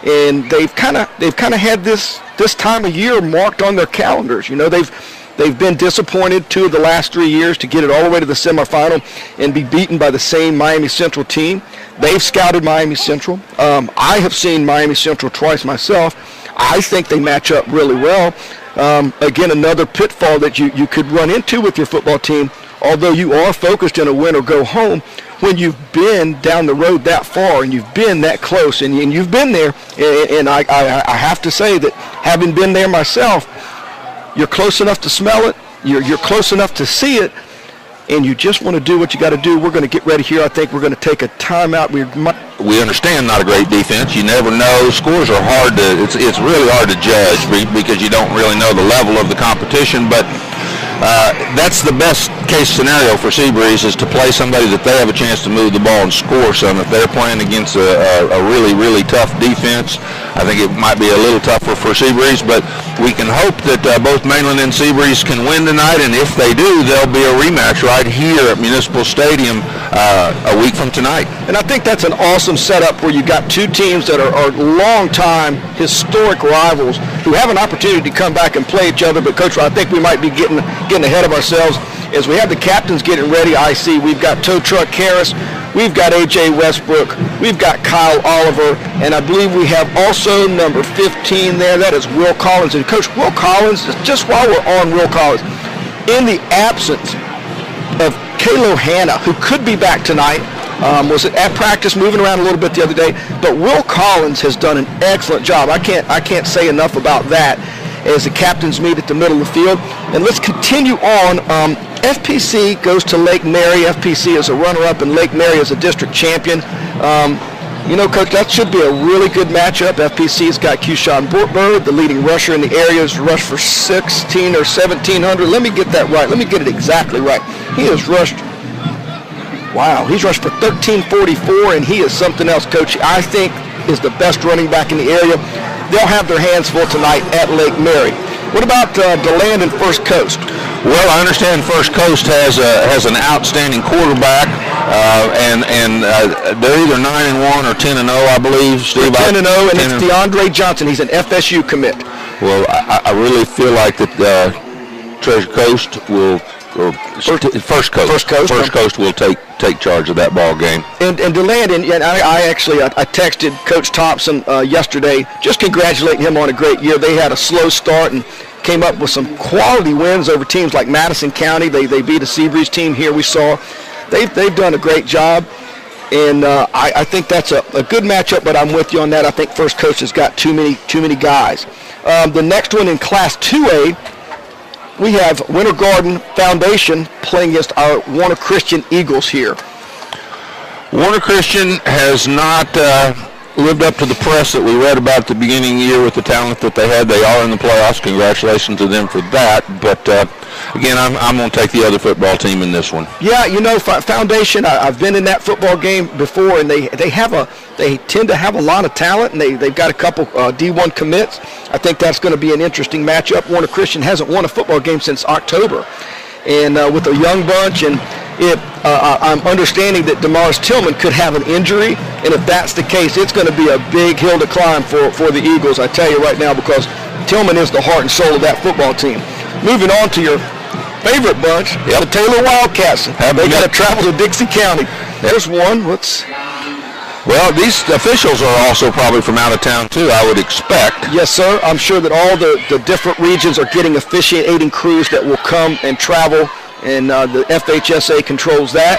[SPEAKER 1] and they've kind of had this time of year marked on their calendars. You know, they've been disappointed 2 of the last 3 years to get it all the way to the semifinal and be beaten by the same Miami Central team. They've scouted Miami Central. I have seen Miami Central twice myself. I think they match up really well. Again, another pitfall that you could run into with your football team, although you are focused in a win or go home, when you've been down the road that far and you've been that close and you've been there, and I have to say that having been there myself, you're close enough to smell it, you're close enough to see it, and you just want to do what you got to do. We're going to get ready here. I think we're going to take a timeout.
[SPEAKER 2] We understand not a great defense. You never know. Scores are hard to, it's really hard to judge because you don't really know the level of the competition, but that's the best case scenario for SEABREEZE, is to play somebody that they have a chance to move the ball and score some. If they're playing against a really, really tough defense, I think it might be a little tougher for SEABREEZE, but we can hope that both Mainland and SEABREEZE can win tonight, and if they do, there'll be a rematch right here at Municipal Stadium a week from tonight.
[SPEAKER 1] And I think that's an awesome setup where you've got two teams that are long-time historic rivals who have an opportunity to come back and play each other. But, Coach, I think we might be getting ahead of ourselves as we have the captains getting ready. I see we've got Tow Truck Harris, we've got A.J. Westbrook, we've got Kyle Oliver, and I believe we have also number 15 there. That is Will Collins. And, Coach, Will Collins, just while we're on Will Collins, in the absence of Kalo Hanna, who could be back tonight, was at practice, moving around a little bit the other day, but Will Collins has done an excellent job. I can't say enough about that as the captains meet at the middle of the field. And let's continue on. FPC goes to Lake Mary. FPC is a runner-up, and Lake Mary is a district champion. You know, Coach, that should be a really good matchup. FPC's got Keyshawn Bird, the leading rusher in the area, has rushed for 16 or 1,700. Let me get that right. Let me get it exactly right. He has rushed, wow, he's rushed for 1,344, and he is something else, Coach. I think is the best running back in the area. They'll have their hands full tonight at Lake Mary. What about DeLand and First Coast?
[SPEAKER 2] Well, I understand First Coast has an outstanding quarterback, and they're either 9-1 or 10-0, I believe. Steve,
[SPEAKER 1] 10-0, and it's DeAndre Johnson. He's an FSU commit.
[SPEAKER 2] Well, I really feel like that Treasure Coast will, or First Coast will take charge of that ball game.
[SPEAKER 1] And DeLand, and I actually texted Coach Thompson yesterday, just congratulating him on a great year. They had a slow start and came up with some quality wins over teams like Madison County. They beat a SEABREEZE team here. We saw they've done a great job, and I think that's a good matchup. But I'm with you on that. I think First Coast has got too many guys. The next one in Class 2A, we have Winter Garden Foundation playing against our Warner Christian Eagles here.
[SPEAKER 2] Warner Christian has not lived up to the press that we read about at the beginning of the year with the talent that they had. They are in the playoffs. Congratulations to them for that. But, again, I'm going to take the other football team in this one. Yeah,
[SPEAKER 1] you know, Foundation, I've been in that football game before, and they tend to have a lot of talent, and they've got a couple D1 commits. I think that's going to be an interesting matchup. Warner Christian hasn't won a football game since October, and with a young bunch, and I'm understanding that Damaris Tillman could have an injury, and if that's the case, it's going to be a big hill to climb for the Eagles, I tell you right now, because Tillman is the heart and soul of that football team. Moving on to your favorite bunch, the Taylor Wildcats. They got to travel to Dixie County. There's one.
[SPEAKER 2] Well, these officials are also probably from out of town, too, I would expect.
[SPEAKER 1] Yes, sir. I'm sure that all the different regions are getting officiating crews that will come and travel, and the FHSA controls that.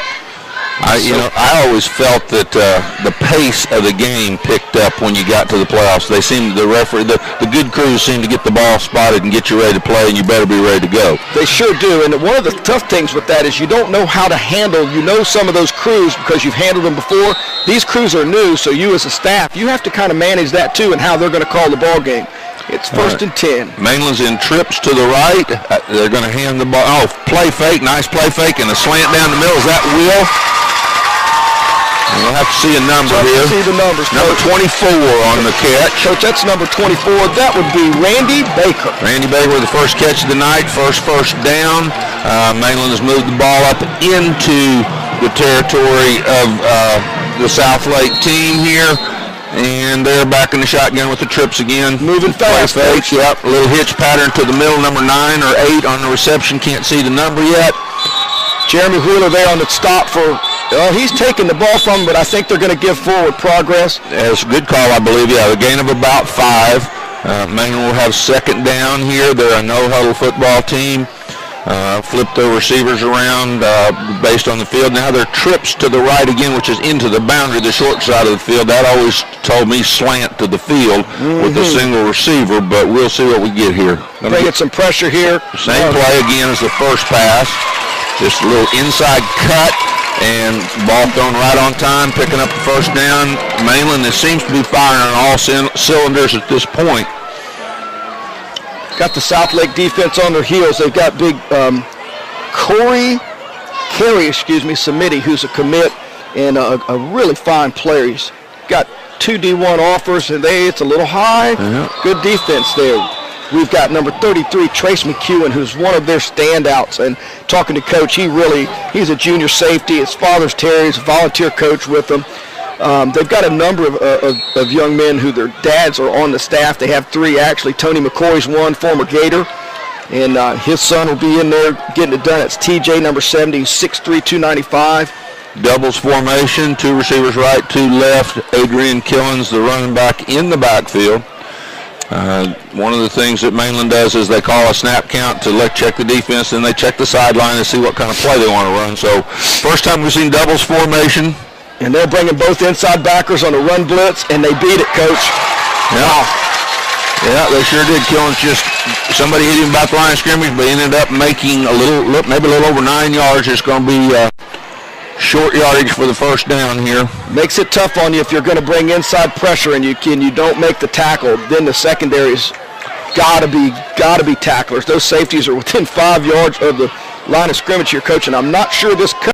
[SPEAKER 2] I always felt that the pace of the game picked up when you got to the playoffs. They seemed, the good crews seem to get the ball spotted and get you ready to play, and you better be ready to go.
[SPEAKER 1] They sure do, and one of the tough things with that is you don't know how to handle, some of those crews because you've handled them before. These crews are new, so you as a staff, you have to kind of manage that too and how they're going to call the ball game. It's first and 10.
[SPEAKER 2] Mainland's in trips to the right. They're going to hand the ball. Oh, play fake, nice play fake, and a slant down the middle. Is that Will? We'll have to see a number here.
[SPEAKER 1] See the numbers.
[SPEAKER 2] Number 24 on the catch.
[SPEAKER 1] Coach, that's number 24. That would be Randy Baker.
[SPEAKER 2] Randy Baker with the first catch of the night, first down. Mainland has moved the ball up into the territory of the South Lake team here. And they're back in the shotgun with the trips again.
[SPEAKER 1] Moving fast.
[SPEAKER 2] Fakes, yep. A little hitch pattern to the middle, number 9 or 8 on the reception. Can't see the number yet.
[SPEAKER 1] Jeremy Wheeler there on the stop for, he's taking the ball from him, but I think they're going to give forward progress.
[SPEAKER 2] That's a good call, I believe. Yeah, the gain of about 5. Mainland will have second down here. They're a no-huddle football team. Flip the receivers around based on the field. Now they're trips to the right again, which is into the boundary, the short side of the field. That always told me slant to the field with a single receiver, but we'll see what we get here.
[SPEAKER 1] Bringing some pressure here.
[SPEAKER 2] Same play again as the first pass. Just a little inside cut and ball thrown right on time, picking up the first down. Mainland, that seems to be firing on all cylinders at this point.
[SPEAKER 1] Got the South Lake defense on their heels. They've got big Carey, Samiti, who's a commit and a really fine player. He's got 2 D1 offers, and it's a little high. Good defense there. We've got number 33, Trace McEwen, who's one of their standouts. And talking to Coach, he's a junior safety. His father's Terry. He's a volunteer coach with them. They've got a number of young men who their dads are on the staff. They have 3 actually. Tony McCoy's one, former Gator, and his son will be in there getting it done. It's TJ, number 70, 6'3", 295.
[SPEAKER 2] Doubles formation, 2 receivers right, 2 left. Adrian Killens, the running back, in the backfield. One of the things that Mainland does is they call a snap count to check the defense, then they check the sideline to see what kind of play they want to run. So first time we've seen doubles formation.
[SPEAKER 1] And they're bringing both inside backers on a run blitz, and they beat it, Coach.
[SPEAKER 2] Wow. Yeah, they sure did. Killens somebody hit him about the line of scrimmage, but ended up making maybe a little over 9 yards. It's going to be short yardage for the first down here.
[SPEAKER 1] Makes it tough on you if you're going to bring inside pressure and you don't make the tackle. Then the secondary's gotta be tacklers. Those safeties are within 5 yards of the line of scrimmage here, Coach, and I'm not sure this